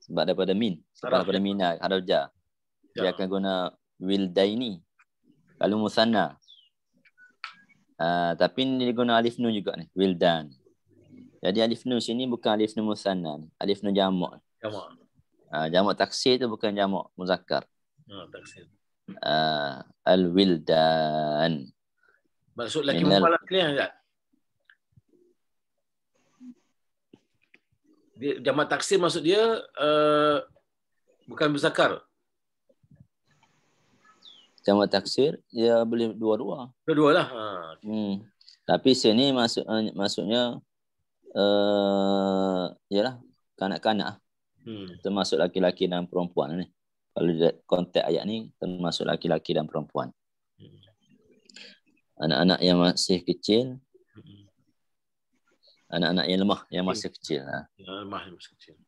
[SPEAKER 1] Sebab daripada min, daripada mina haraf jar. Dia akan guna wildaini. Kalau musanna. Tapi dia guna alif nun juga ni, wildan. Jadi alif nun sini bukan alif nun musanna, alif nun jamak. Jamak taksir tu bukan jamak muzakkar.
[SPEAKER 3] Taksir.
[SPEAKER 1] Al-wildan.
[SPEAKER 3] Maksud laki perempuan clear tak? Dia jamak taksir maksud dia bukan muzakkar.
[SPEAKER 1] Jamak taksir dia boleh dua-dua.
[SPEAKER 3] Dua-dualah.
[SPEAKER 1] Tapi sini maksudnya ialah kanak-kanak. Termasuk laki-laki dan perempuan ni. Kalau konteks ayat ni termasuk laki-laki dan perempuan. Anak-anak yang masih kecil. Anak-anak yang lemah yang masih kecil.
[SPEAKER 3] Lemah yang masih kecil.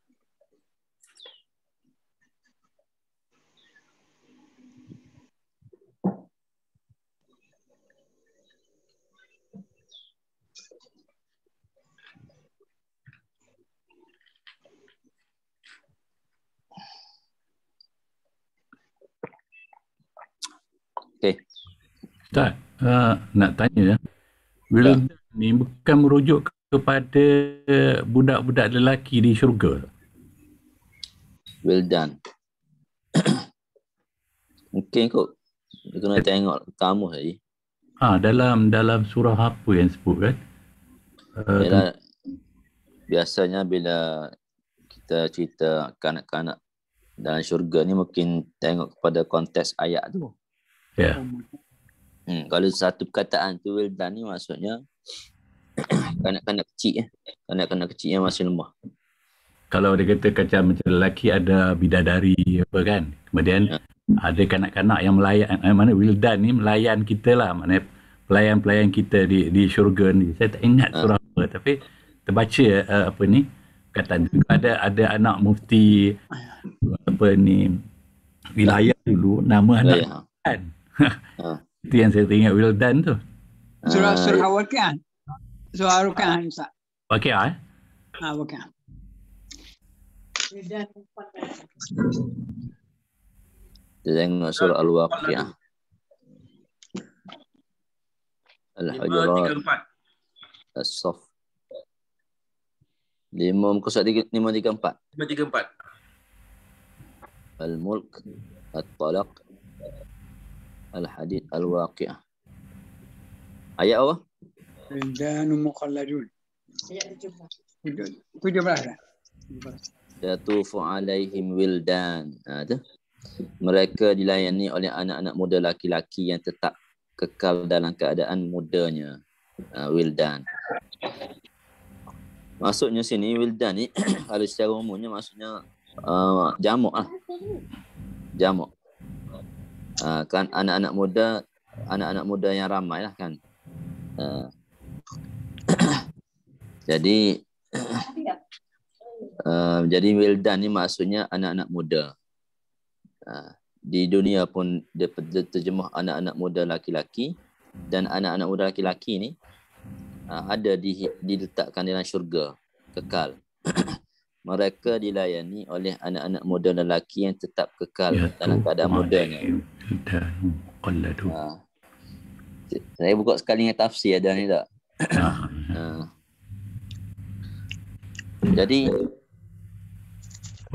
[SPEAKER 8] Ustaz, nak tanya ya. Wildan ni bukan merujuk kepada budak-budak lelaki di syurga.
[SPEAKER 1] Wildan. Mungkin kot. Kita kena tengok kamus tadi.
[SPEAKER 8] Dalam surah apa yang sebut kan?
[SPEAKER 1] Biasanya bila kita cerita kanak-kanak dalam syurga ni mungkin tengok kepada konteks ayat tu.
[SPEAKER 8] Ya.
[SPEAKER 1] Kalau satu perkataan tu wildan ni maksudnya kanak-kanak kecil. Kanak-kanak kecil yang masih lemah.
[SPEAKER 8] Kalau dia kata macam lelaki ada bidadari apa kan. Kemudian ada kanak-kanak yang melayan, mana wildan ni melayan kita lah, mana pelayan-pelayan kita di syurga ni. Saya tak ingat surah apa, tapi terbaca apa ni perkataan tu. Ada anak mufti apa ni wilayah dulu, nama anak kan. Itu yang saya ingat wildan tu.
[SPEAKER 7] Surah Waqi'ah. Surah Waqi'ah Ustaz.
[SPEAKER 8] Waqi'ah
[SPEAKER 7] Waqi'ah.
[SPEAKER 1] Kita tengok surah Al-Waqi'ah. Al-Hujurat. As-Saff. 534.
[SPEAKER 3] 534.
[SPEAKER 1] Al-Mulk. At-Talaq. Al-Hadid. Al-Waqi'ah. Ayat apa?
[SPEAKER 7] Wildanu mukhalladun.
[SPEAKER 6] Ayat 17.
[SPEAKER 7] 17 dah.
[SPEAKER 1] Yatufu alaihim wildan. Tu. Mereka dilayani oleh anak-anak muda laki-laki yang tetap kekal dalam keadaan mudanya. Wildan. Maksudnya sini wildan ni kalau secara umumnya maksudnya jamak lah. Jamak. Kan anak-anak muda yang ramai lah kan. Jadi wildan ni maksudnya anak-anak muda. Di dunia pun dia terjemah anak-anak muda laki-laki, dan anak-anak muda laki-laki ni ada diletakkan dalam syurga kekal. Mereka dilayani oleh anak-anak muda lelaki yang tetap kekal dalam keadaan mudanya. Saya buka sekali dengan tafsir ada ni tak? Jadi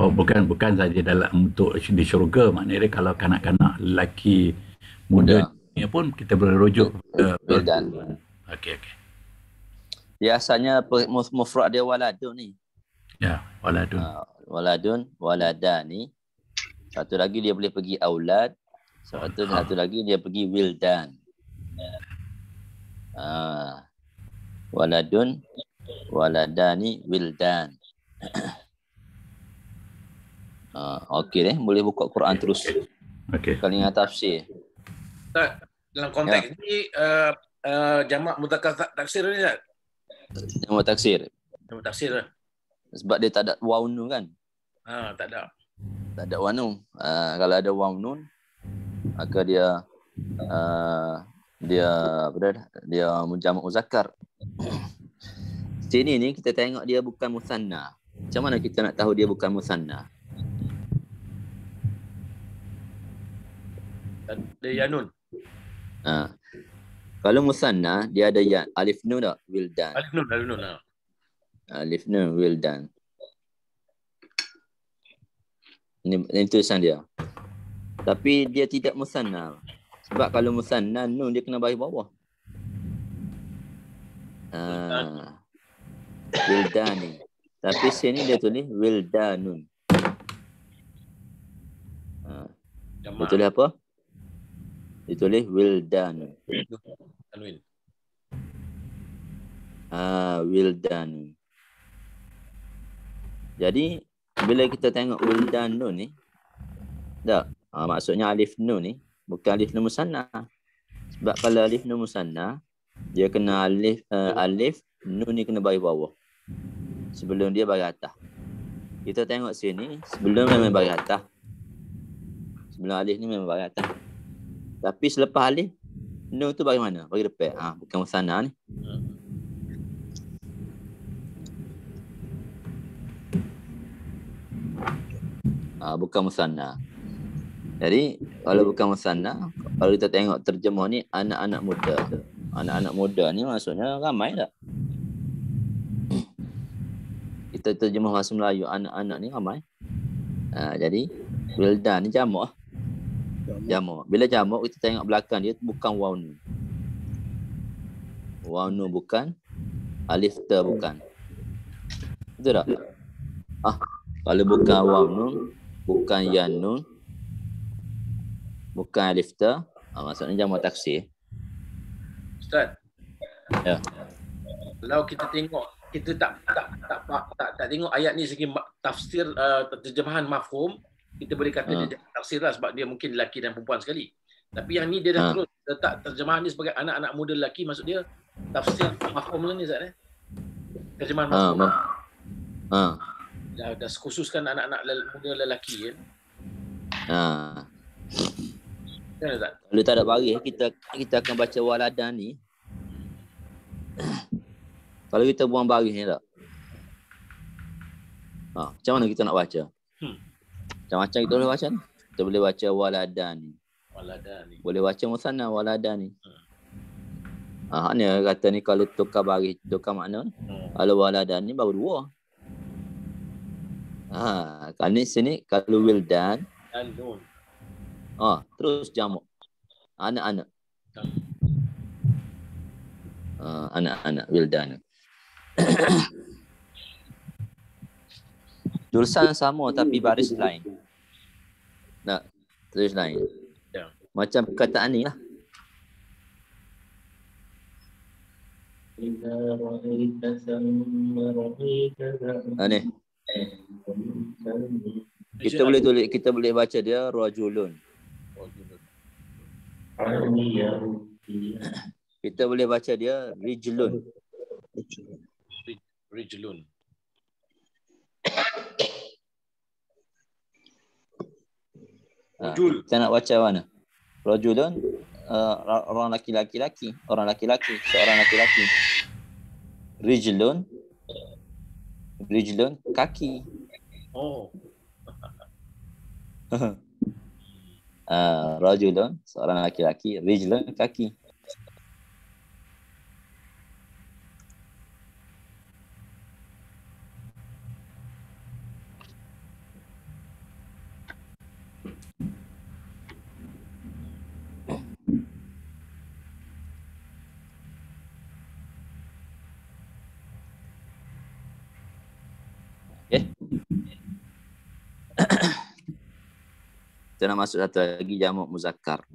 [SPEAKER 8] bukan saja dalam untuk di syurga, maknanya kalau kanak-kanak lelaki muda ni pun kita boleh rujuk
[SPEAKER 1] wildan. Okey. Biasanya mufrad dia waladun ni.
[SPEAKER 8] Ya, waladun.
[SPEAKER 1] Waladani. Satu lagi dia boleh pergi aulad. Satu lagi dia pergi wildan. Waladun, waladani, wildan. Okey deh, boleh buka Quran terus.
[SPEAKER 8] Okey.
[SPEAKER 1] Kali dengan tafsir.
[SPEAKER 3] Dalam konteks ni jamak mudzakkar taksir ni tak?
[SPEAKER 1] Jamak taksir.
[SPEAKER 3] Jamak taksir lah.
[SPEAKER 1] Sebab dia tak ada waw nun kan?
[SPEAKER 3] Tak ada.
[SPEAKER 1] Tak ada waw nun. Kalau ada waw nun, maka dia jamak muzakkar. Sini ni kita tengok dia bukan musanna. Macam mana kita nak tahu dia bukan musanna?
[SPEAKER 3] Ada yanun.
[SPEAKER 1] Kalau musanna dia ada alif nun tak? Wildan.
[SPEAKER 3] Alif nun.
[SPEAKER 1] Alif nun wildan. Ini tulisan dia. Tapi dia tidak musanna. Sebab kalau musanna nun dia kena bagi bawah. Wildani. Tapi sini dia tulis wildanun. Dia tulis apa? Dia tulis wildanun. Wildanun. Jadi bila kita tengok wildanun ni, maksudnya alif nun ni bukan alif nun musanna. Sebab kalau alif nun musanna, dia kena alif nun ni kena bagi bawah. Sebelum dia bagi atas. Kita tengok sini, sebelum memang bagi atas. Sebelum alif ni memang bagi atas. Tapi selepas alif, nun tu bagi mana? Bagi depan. Bukan musanna ni. Bukan musanna. Jadi kalau bukan musanna, Kalau kita tengok terjemah ni anak-anak muda. Anak-anak muda ni maksudnya ramai tak? Kita terjemah bahasa Melayu anak-anak ni ramai. Jadi wildan ni jamak. Jamak. Bila jamak kita tengok belakang dia bukan waw nun. Waw nun bukan, alif ta bukan. Betul tak? Kalau bukan waw nun, bukan yan nun, bukan alif ta, maksudnya jamak taksir.
[SPEAKER 3] Ustaz.
[SPEAKER 1] Ya.
[SPEAKER 3] Kalau kita tengok, kita tak tengok ayat ni segi tafsir terjemahan mafhum, kita boleh kata dia tafsir lah sebab dia mungkin lelaki dan perempuan sekali. Tapi yang ni dia dah terus letak terjemahan ni sebagai anak-anak muda lelaki, maksud dia tafsir mafhum lah ni Ustaz. Terjemahan mafhum. Dah khususkan anak-anak muda lelaki kan. Kan Ustaz?
[SPEAKER 1] Kalau tak ada baris kita akan baca waladan ni. Kalau kita buang baris ni tak? Macam mana kita nak baca? Macam-macam kita boleh baca ni. Kita boleh baca waladan ni. Boleh baca musanna waladan ni. Hak ni kata ni kalau tukar baris, tukar makna ni. Kalau waladan ni baru dua. Kalau ni sini kalau wildan. Terus jamak. Anak-anak. Anak-anak wildan. Tulisan sama tapi baris lain. Tak, tulis lain. Macam perkataan ni lah. Ni. Kita boleh baca dia rajulun. Kita boleh baca dia rijlun.
[SPEAKER 3] Rijlun.
[SPEAKER 1] Kita nak baca mana? Rajulun orang laki-laki, seorang laki-laki. Rijlun kaki. Rajulun seorang laki-laki, rijlun kaki. Kita nak masuk satu lagi jamak muzakkar.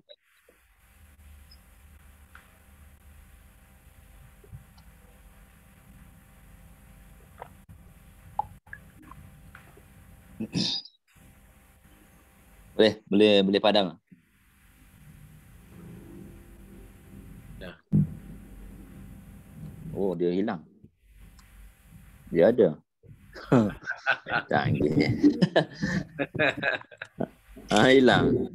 [SPEAKER 1] Boleh padam.
[SPEAKER 3] Ya.
[SPEAKER 1] Oh, dia hilang. Dia ada. Canggih. Hilang.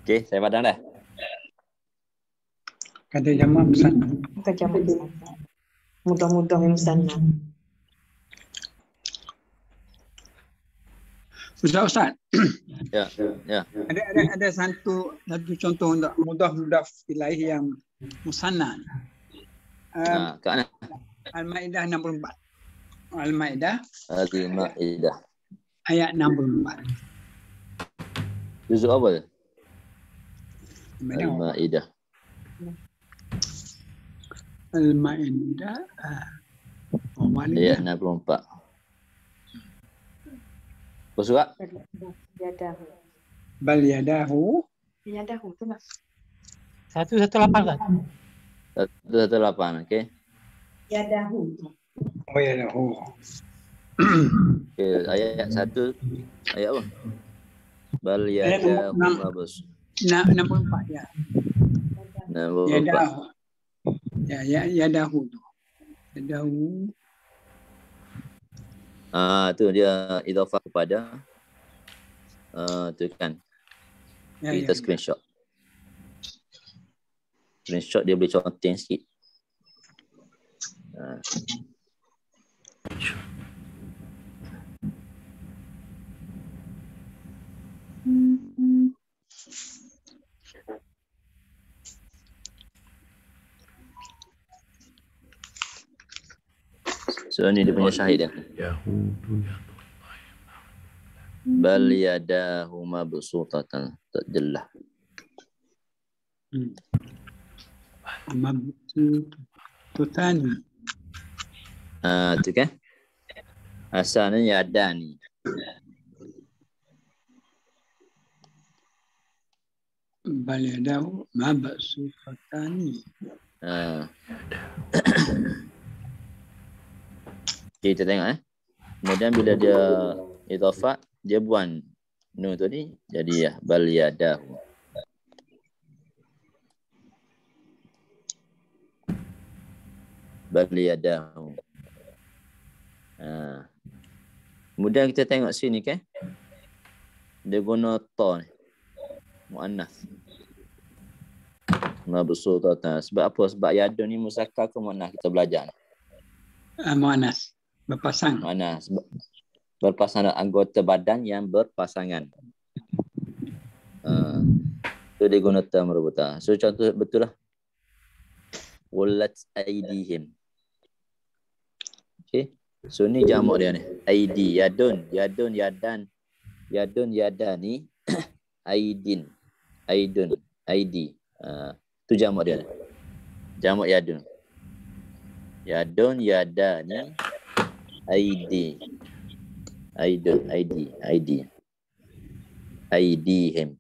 [SPEAKER 1] Okey, saya padam dah.
[SPEAKER 7] Kata jamak musanna.
[SPEAKER 6] Bukan jamak musanna. Mudah-mudah musanna.
[SPEAKER 7] Ustaz.
[SPEAKER 1] Ya.
[SPEAKER 7] Ada satu contoh untuk mudah ilahi yang musanna.
[SPEAKER 1] Kat mana?
[SPEAKER 7] Al-Maidah 64. Al-Maidah ayat 64.
[SPEAKER 1] Juzuk apa? Al-Maidah.
[SPEAKER 7] Al-Maidah
[SPEAKER 1] ayat 64. Apa surat?
[SPEAKER 6] Yadahu.
[SPEAKER 7] Bal yadahu.
[SPEAKER 6] Yadahu tu lah.
[SPEAKER 9] 118 kan?
[SPEAKER 1] 118, okey.
[SPEAKER 6] Yadahu.
[SPEAKER 7] Oh yadahu.
[SPEAKER 1] Okey, ayat 1 ayat apa? Bal yadahu mabus.
[SPEAKER 7] 64 ya.
[SPEAKER 1] 64.
[SPEAKER 7] Yadahu. Ya, yadahu tu. Yadahu.
[SPEAKER 1] Tu dia idhafah kepada tu kan. Kita screenshot. Screenshot dia boleh conteng sikit. So ni dia punya syahid dia.
[SPEAKER 8] Yahudu ya.
[SPEAKER 1] Bal yadahu mabsutatan. Tak jelas.
[SPEAKER 7] Tutani.
[SPEAKER 1] Tu kan? Asalnya yadani.
[SPEAKER 7] Bal yadahu mabsutatani.
[SPEAKER 1] Kita tengok Kemudian bila dia idhafat, dia buang nun tu ni, jadi ya bal yadahu. Bal yadahu. Kemudian kita tengok sini kan. Dia guna ta ni. Muannas. Mabsutatan. Sebab apa? Sebab yadun ni muzakkar ke muannas kita belajar ni.
[SPEAKER 7] Muannas. Berpasang.
[SPEAKER 1] Muannas. Berpasangan anggota badan yang berpasangan. Itu dia guna ta marbuta. So contoh betul lah. Wallat aidihim. Okay. So ni jamak dia ni. Aidi, yadun, yadan. Yadun, yadani. Aidin. Aidun, aidi. Tu jamak dia ni. Jamak yadun. Yadun, yadani. Aidi. Aidun, aidi. Aidihim.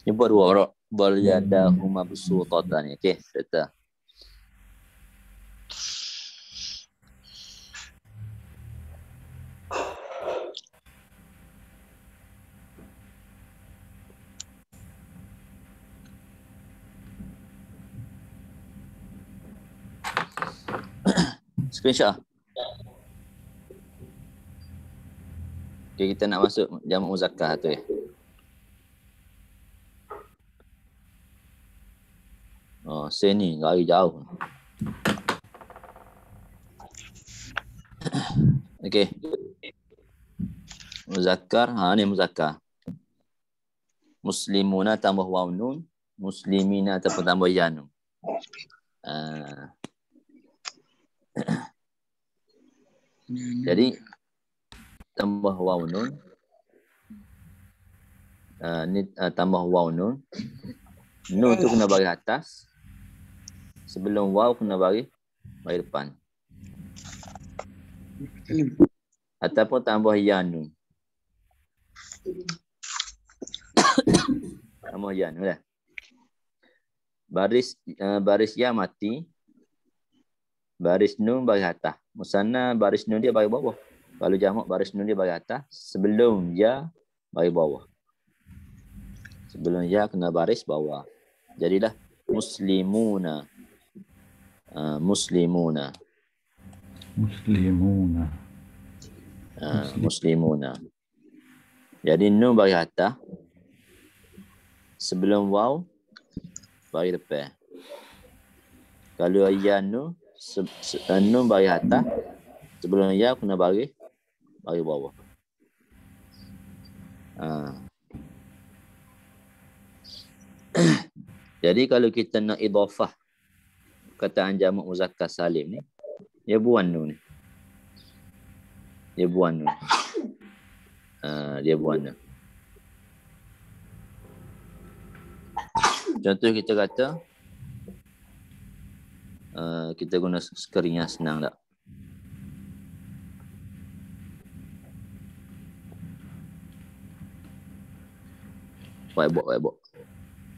[SPEAKER 1] Ni buat dua orang. Bal yadahu mabsutatan. Okey, betul. Screenshot. Okay, kita nak masuk jamak muzakkar tu ya. Oh, sini lari jauh. Okey. Muzakkar, ni muzakkar. Muslimuna tambah waw nun, muslimina tambah ya nun. Jadi tambah waw nun. Ni tambah waw nun. Nun tu kena bagi atas. Sebelum waw kena bagi depan. Ataupun tambah ya nun. Tambah ya nun lah. Baris ya mati. Baris nun bagi atas. Musanna baris nun dia bagi bawah. Kalau jamak baris nun dia bagi atas. Sebelum ya bagi bawah. Sebelum ya kena baris bawah. Jadilah muslimuna. Muslimuna. Jadi nun bagi atas. Sebelum waw bagi depan. Kalau ya nun nun bagi atas. Sebelum ya kena bagi bawah. Jadi kalau kita nak idhafah kataan jamak muzakkar salim ni, dia buang nun ni. Dia buang nun. Dia buang nun. Contoh kita kata kita guna skrin yang senang tak? Whiteboard.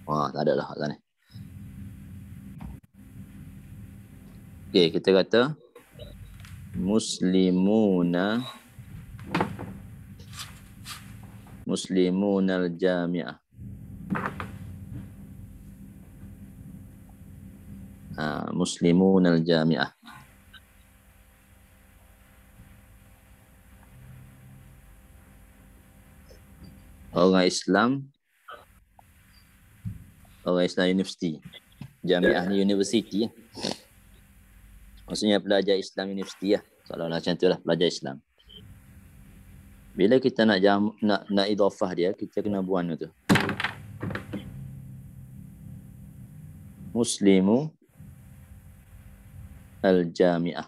[SPEAKER 1] Wah, tak ada lah kat sana. Okey, kita kata muslimunal jami'ah. Muslimunal jami'ah. Orang Islam universiti. Jamiah ni universiti. Maksudnya pelajar Islam universiti lah. Seolah-olah macam tu lah, pelajar Islam. Bila kita nak idhafah dia, kita kena buang tu. Muslimu al-jami'ah.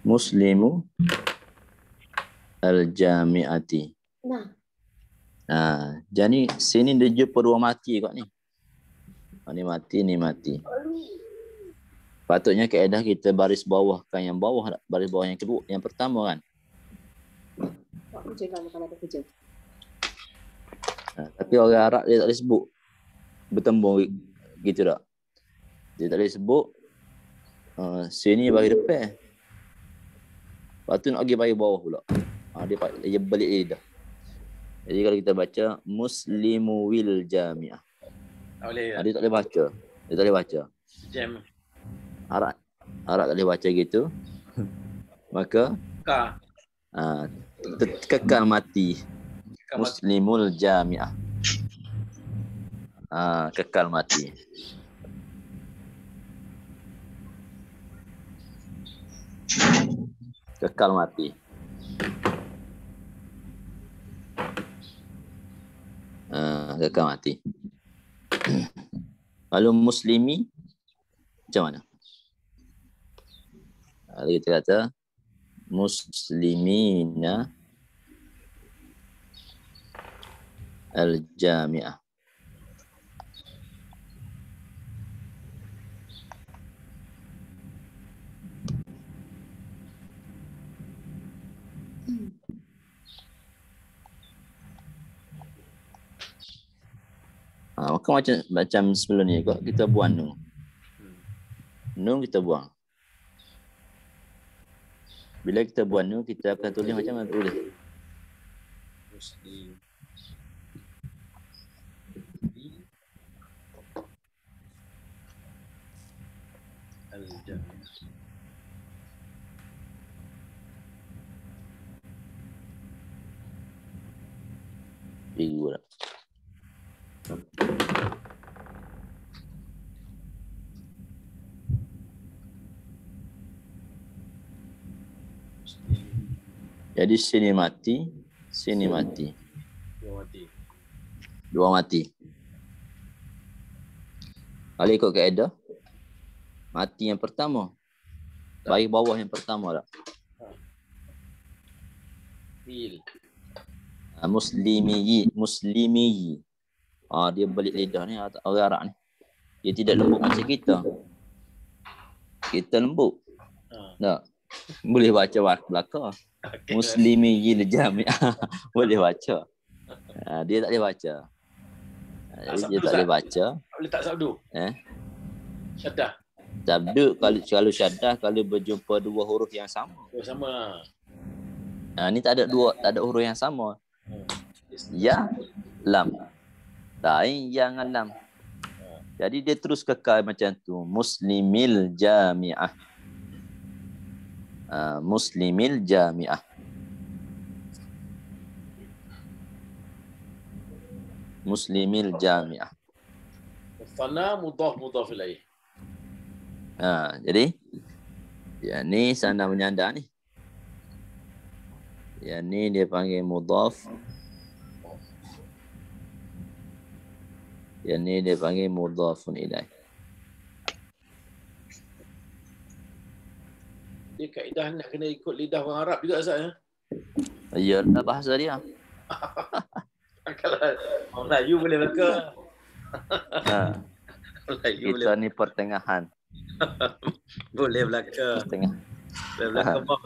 [SPEAKER 1] Muslimu al-jami'ati. Jadi sini dia jumpa dua mati kot ni. Ni mati, ni mati. Patutnya kaedah kita baris bawahkan yang bawah, baris bawah yang kedua, yang pertama kan. Tapi orang Arab dia tak boleh sebut bertembung gitu tak. Dia tak boleh sebut sini bagi depan. Lepas tu nak pergi bagi bawah pula. Dia balik lidah. Jadi kalau kita baca Muslimu wil jami'ah.
[SPEAKER 3] Tak boleh.
[SPEAKER 1] Dia tak boleh baca. Dia tak boleh baca.
[SPEAKER 3] Jam.
[SPEAKER 1] Arab tak boleh baca gitu. Maka kekal mati. Muslimul jami'ah. Kekal mati. Kekal mati. Kekal mati. Lalu muslimi macam mana? Lalu kita kata muslimina al-jami'ah. Maka macam sebelum ni kot, kita buang nun. Nun kita buang. Bila kita buang nun, kita akan tulis macam mana tulis?
[SPEAKER 3] Muslim. Al-jami'ah.
[SPEAKER 1] Biru lah. Jadi sini mati, sini mati. Dua mati. Kalau ikut kaedah, mati yang pertama. Bagi bawah yang pertama tak? Muslimiyi. Dia balik lidah ni orang Arab ni. Dia tidak lembut macam kita. Kita lembut. Tak. Boleh baca belakang. Muslimiyi al-jami'ah. Boleh baca. Dia tak boleh baca. Dia tak boleh baca.
[SPEAKER 3] Boleh tak sabdu? Syaddah.
[SPEAKER 1] Sabdu kalau syaddah kalau berjumpa dua huruf yang sama.
[SPEAKER 3] Sama.
[SPEAKER 1] Ni tak ada huruf yang sama. Ya, lam. Lain yang lam. Jadi dia terus kekal macam tu. Muslimil jami'ah. Muslimil jami'ah. Muslimil jami'ah.
[SPEAKER 3] Fana mudhaf ilaih.
[SPEAKER 1] Jadi yang ni sandang menyandang ni. Yang ni dia panggil mudhaf. Yang ni dia panggil mudhafun ilaih.
[SPEAKER 3] Dia kaedah nak kena ikut lidah orang Arab juga Ustaz ya?
[SPEAKER 1] Iyalah bahasa dia.
[SPEAKER 3] Kalau orang Melayu boleh belaka.
[SPEAKER 1] Kita ni pertengahan.
[SPEAKER 3] Boleh belaka.
[SPEAKER 1] Pertengah.
[SPEAKER 3] Boleh belaka bang.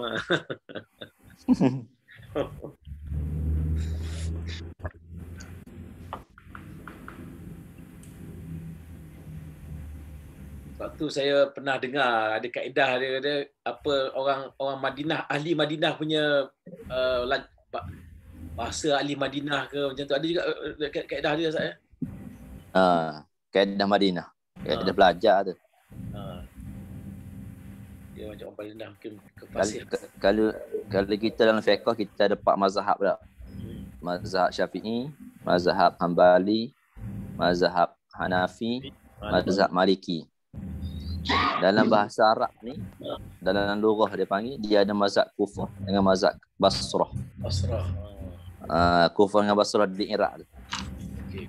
[SPEAKER 3] Sebab tu saya pernah dengar ada kaedah dia apa orang Madinah, ahli Madinah punya bahasa ahli Madinah ke macam tu, ada juga kaedah dia Ustaz ya.
[SPEAKER 1] Kaedah Madinah. Kaedah belajar tu.
[SPEAKER 3] Dia macam orang paling dah mungkin ke fasih.
[SPEAKER 1] Kalau kita dalam fiqh kita ada 4 mazhab dah. Mazhab Syafi'i, mazhab Hambali, mazhab Hanafi, mazhab Maliki. Dalam bahasa Arab ni, dalam lughah dia panggil, dia ada mazhab Kufah dengan mazhab Basrah.
[SPEAKER 3] Basrah.
[SPEAKER 1] Kufah dengan Basrah di Iraq.
[SPEAKER 3] Okey.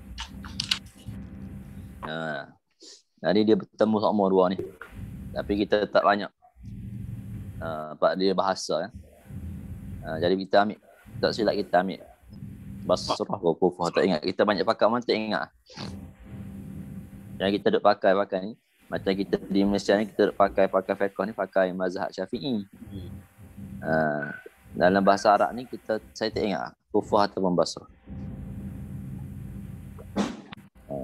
[SPEAKER 1] Jadi dia bertemu semua dua ni. Tapi kita tak banyak sebab dia bahasa kan. Jadi kita ambil, tak silap kita ambil Basrah ke Kufah, tak ingat. Kita banyak pakai mana tak ingat. Yang kita duk pakai ni, macam kita di Malaysia ni, kita duk pakai fiqh ni pakai mazhab Syafi'i. Dalam bahasa Arab ni saya tak ingat Kufah ataupun Basrah.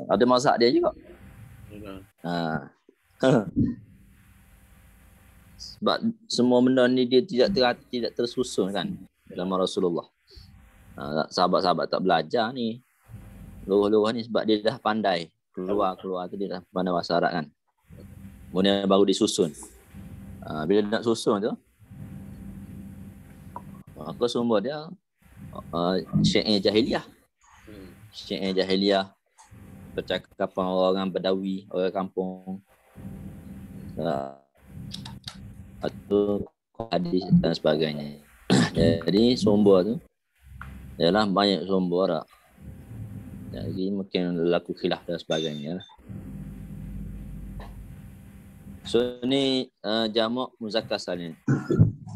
[SPEAKER 1] Ada mazhab dia juga. Sebab semua benda ni dia tidak tersusun kan dalam Rasulullah. Sahabat-sahabat tak belajar ni. Luruh-luruh ni sebab dia dah pandai. Keluar tu dia dah pandai bahasa Arab kan. Kemudian baru disusun. Bila nak susun tu, maka sumber dia syair jahiliyah. Syair jahiliyah, percakapan orang Badawi, orang kampung. Atau hadis dan sebagainya. Jadi sumber tu ialah banyak sumber tak. Jadi mungkin laku khilaf dan sebagainya. So ni jamak muzakkar salim.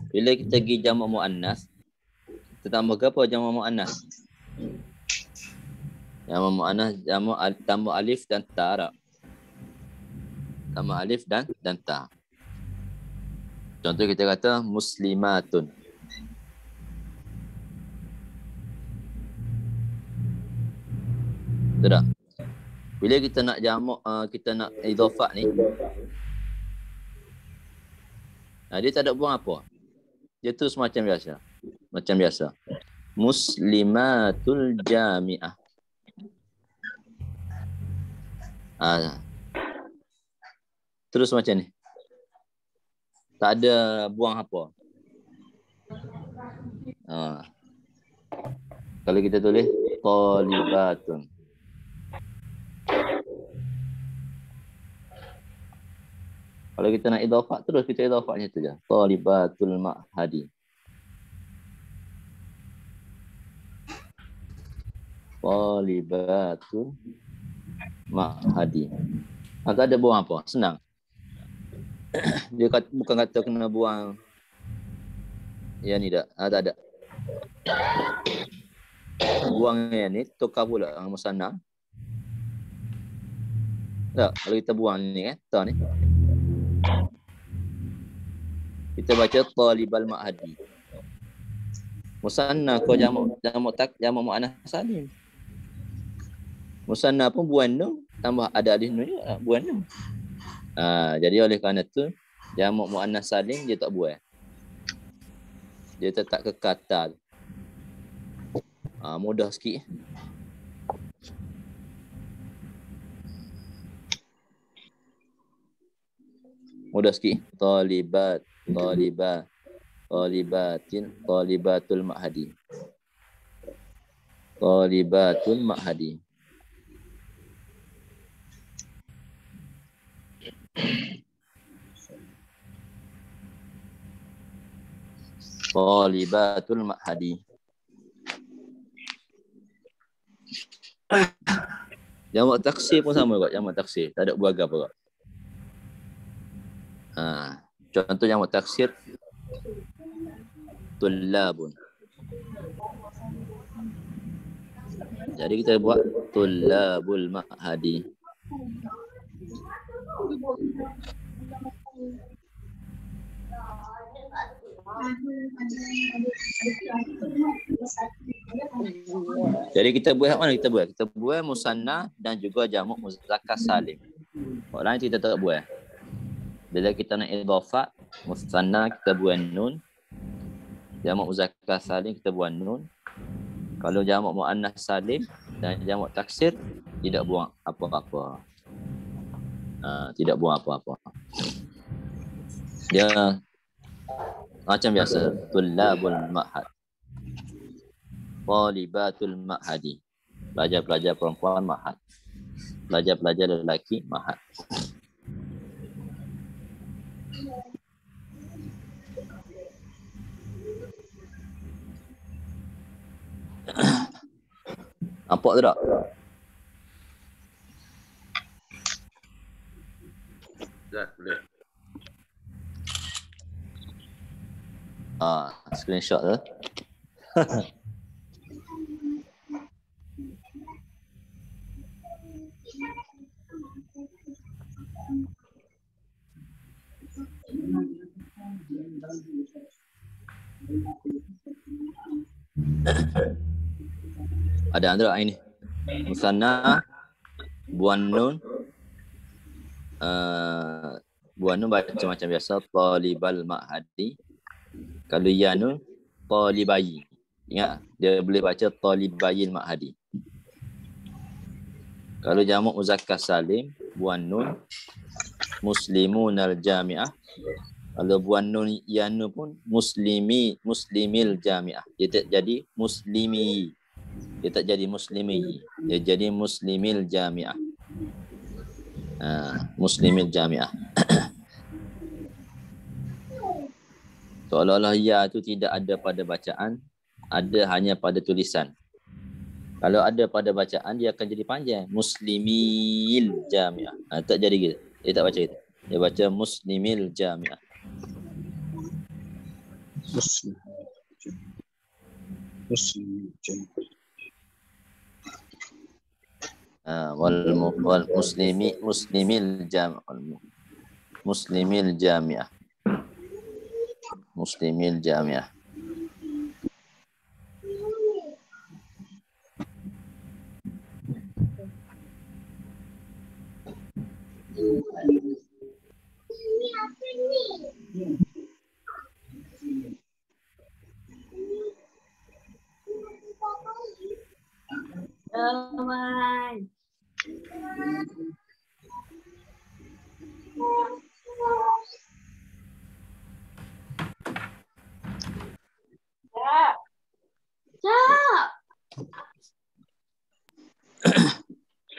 [SPEAKER 1] Bila kita pergi jamak muannas, kita tambah ke apa jamak muannas? Jamak muannas jamak tambah alif dan ta. Tambah alif dan ta. Contoh kita kata muslimatun. Betul tak? Bila kita nak jamak, kita nak idhafah ni, dia tak ada buang apa. Dia terus macam biasa. Macam biasa. Muslimatul jami'ah. Terus macam ni. Tak ada buang apa. Kalau kita tulis talibatun. Kalau kita nak idhafah, terus kita idhafahnya tu je. Talibatul ma'hadi. Talibatul ma'hadi. Tak ada buang apa. Senang. Dia bukan kata kena buang yang ni tak. Tak ada. Buang yang ni, tukar pula dengan musanna. Tak, kalau kita buang ni kan, ta ni. Kita baca talibal ma'hadi. Musanna kau jamak muannas salim. Musanna pun buan nun, tambah ada alif nun juga buan nun. Jadi oleh kerana tu jamak muannas salim dia tak buat. Dia tetap kekal. Mudah sikit. Mudah sikit. Talibatin, talibatul ma'hadi. Talibatul ma'hadi. Talibatul ma'hadi. Jamak taksir pun sama juga, jamak taksir. Tak ada buaga apa juga. Contoh jamak taksir tullabun. Jadi kita buat tullabul ma'hadi. Jadi kita buat mana kita buat? Kita buat musanna dan juga jamak muzakkar salim. Orang kita tak buat. Bila kita nak idhafah, musanna kita buat nun. Jamak muzakkar salim kita buat nun. Kalau jamak muannas salim dan jamak taksir tidak buang apa-apa. Tidak buang apa-apa. Dia macam biasa, tullabul ma'had, talibatul ma'hadi, pelajar-pelajar perempuan ma'had, pelajar-pelajar lelaki ma'had. Nampak tu tak?
[SPEAKER 3] Zat, boleh.
[SPEAKER 1] Screenshot tu. Ada antara ini. Musanna, buan nun. Buan nun baca macam biasa, talibal ma'hadi. Kalau ya nun, talibayi. Ingat, dia boleh baca talibayil ma'hadi. Kalau jamak muzakkar salim, buan nun, muslimunal jami'ah. Kalau buan nun ya nun pun muslimil jami'ah. Dia tak jadi muslimi. Dia tak jadi muslimi. Dia jadi muslimil jami'ah. Muslimil jami'ah. Seolah-olah ya tu tidak ada pada bacaan, ada hanya pada tulisan. Kalau ada pada bacaan, dia akan jadi panjang. Muslimil jami'ah. Tak jadi gitu. Dia tak baca itu. Dia baca muslimil jami'ah.
[SPEAKER 4] Muslim.
[SPEAKER 1] Wal muslimil jami'ah. Muslimil jami'ah.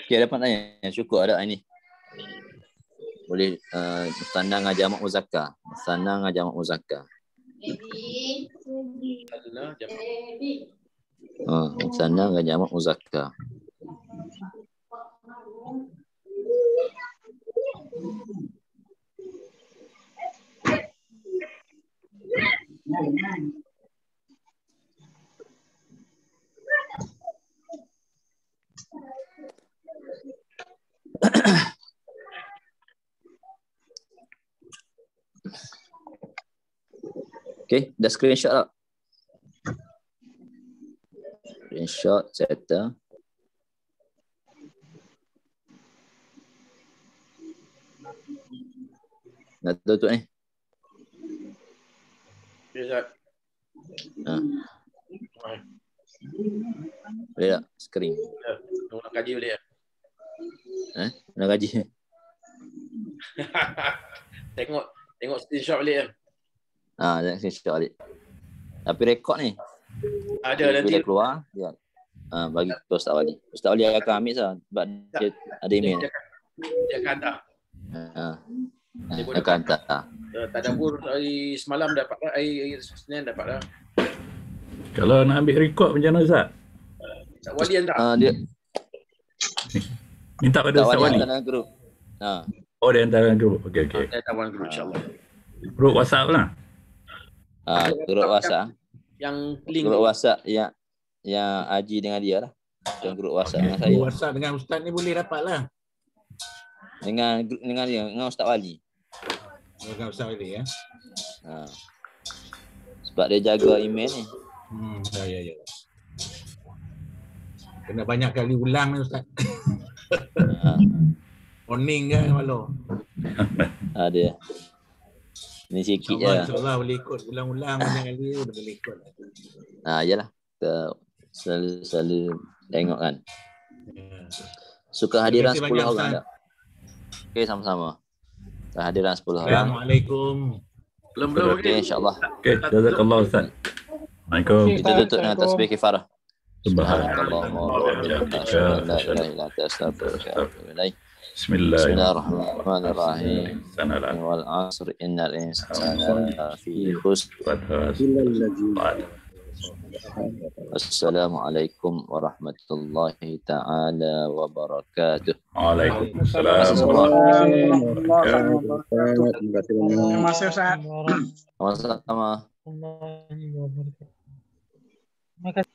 [SPEAKER 1] Okay, dapat tanya. Syukur ada ini. Boleh musanna dengan jamak muzakkar. Musanna dengan jamak muzakkar. Musanna dengan jamak muzakkar. Okay, dah screenshot tak? Screenshot, settle. Dah tutup ni?
[SPEAKER 3] Ya,
[SPEAKER 1] boleh tak? Screen.
[SPEAKER 3] Nak kaji boleh ya?
[SPEAKER 1] Nak kaji?
[SPEAKER 3] Tengok screenshot boleh ya?
[SPEAKER 1] Jangan screenshot balik. Tapi rekod ni.
[SPEAKER 3] Ada nanti.
[SPEAKER 1] Bila keluar, dia bagi ke Ustaz Wali. Ustaz Wali akan ambil sebab dia ada email.
[SPEAKER 3] Dia akan hantar.
[SPEAKER 1] Dia akan hantar.
[SPEAKER 3] Tadabbur hari semalam dapat dah, hari Senin dapat dah.
[SPEAKER 8] Kalau nak ambil rekod macam mana Ustaz?
[SPEAKER 3] Ustaz Wali hantar.
[SPEAKER 1] Dia
[SPEAKER 8] minta pada Ustaz Wali.
[SPEAKER 1] Dalam grup.
[SPEAKER 8] Oh, dia hantar dalam grup. Okey.
[SPEAKER 3] Dia hantar dalam grup insya-Allah.
[SPEAKER 8] Grup WhatsApp lah.
[SPEAKER 1] Grup WhatsApp.
[SPEAKER 3] Yang link
[SPEAKER 1] grup WhatsApp yang Haji dengan dia lah. Yang grup WhatsApp dengan saya.
[SPEAKER 10] WhatsApp dengan Ustaz ni boleh dapat lah.
[SPEAKER 1] Dengan dia, dengan Ustaz Wali.
[SPEAKER 10] Dengan Ustaz Wali ya.
[SPEAKER 1] Sebab dia jaga email ni.
[SPEAKER 10] Ya. Kena banyak kali ulang ni Ustaz. Warning kan malu.
[SPEAKER 1] Ada. Ini sikit je.
[SPEAKER 10] InsyaAllah boleh ikut. Ulang-ulang banyak kali udah boleh ikut.
[SPEAKER 1] Yalah. Kita selalu tengok kan. Suka hadiran 10 orang tak? Okey, sama-sama. Hadiran 10 orang.
[SPEAKER 10] Assalamualaikum.
[SPEAKER 3] Belum
[SPEAKER 1] Okey, insyaAllah.
[SPEAKER 8] Okey, jazakallah Ustaz. Assalamualaikum.
[SPEAKER 1] Kita tutup dengan tasbih kifarah.
[SPEAKER 8] Subhanallah.
[SPEAKER 1] Subhanallah wa bihamdihi, asyhadu an la ilaha illa anta, astaghfiruka wa atubu ilaik. Bismillahirrahmanirrahim. Wal 'asr innal insana lafi khusr. Assalamualaikum warahmatullahi taala wabarakatuh.
[SPEAKER 8] Waalaikumsalam.
[SPEAKER 7] Terima kasih Ustaz.
[SPEAKER 1] Sama-sama.
[SPEAKER 9] Terima kasih.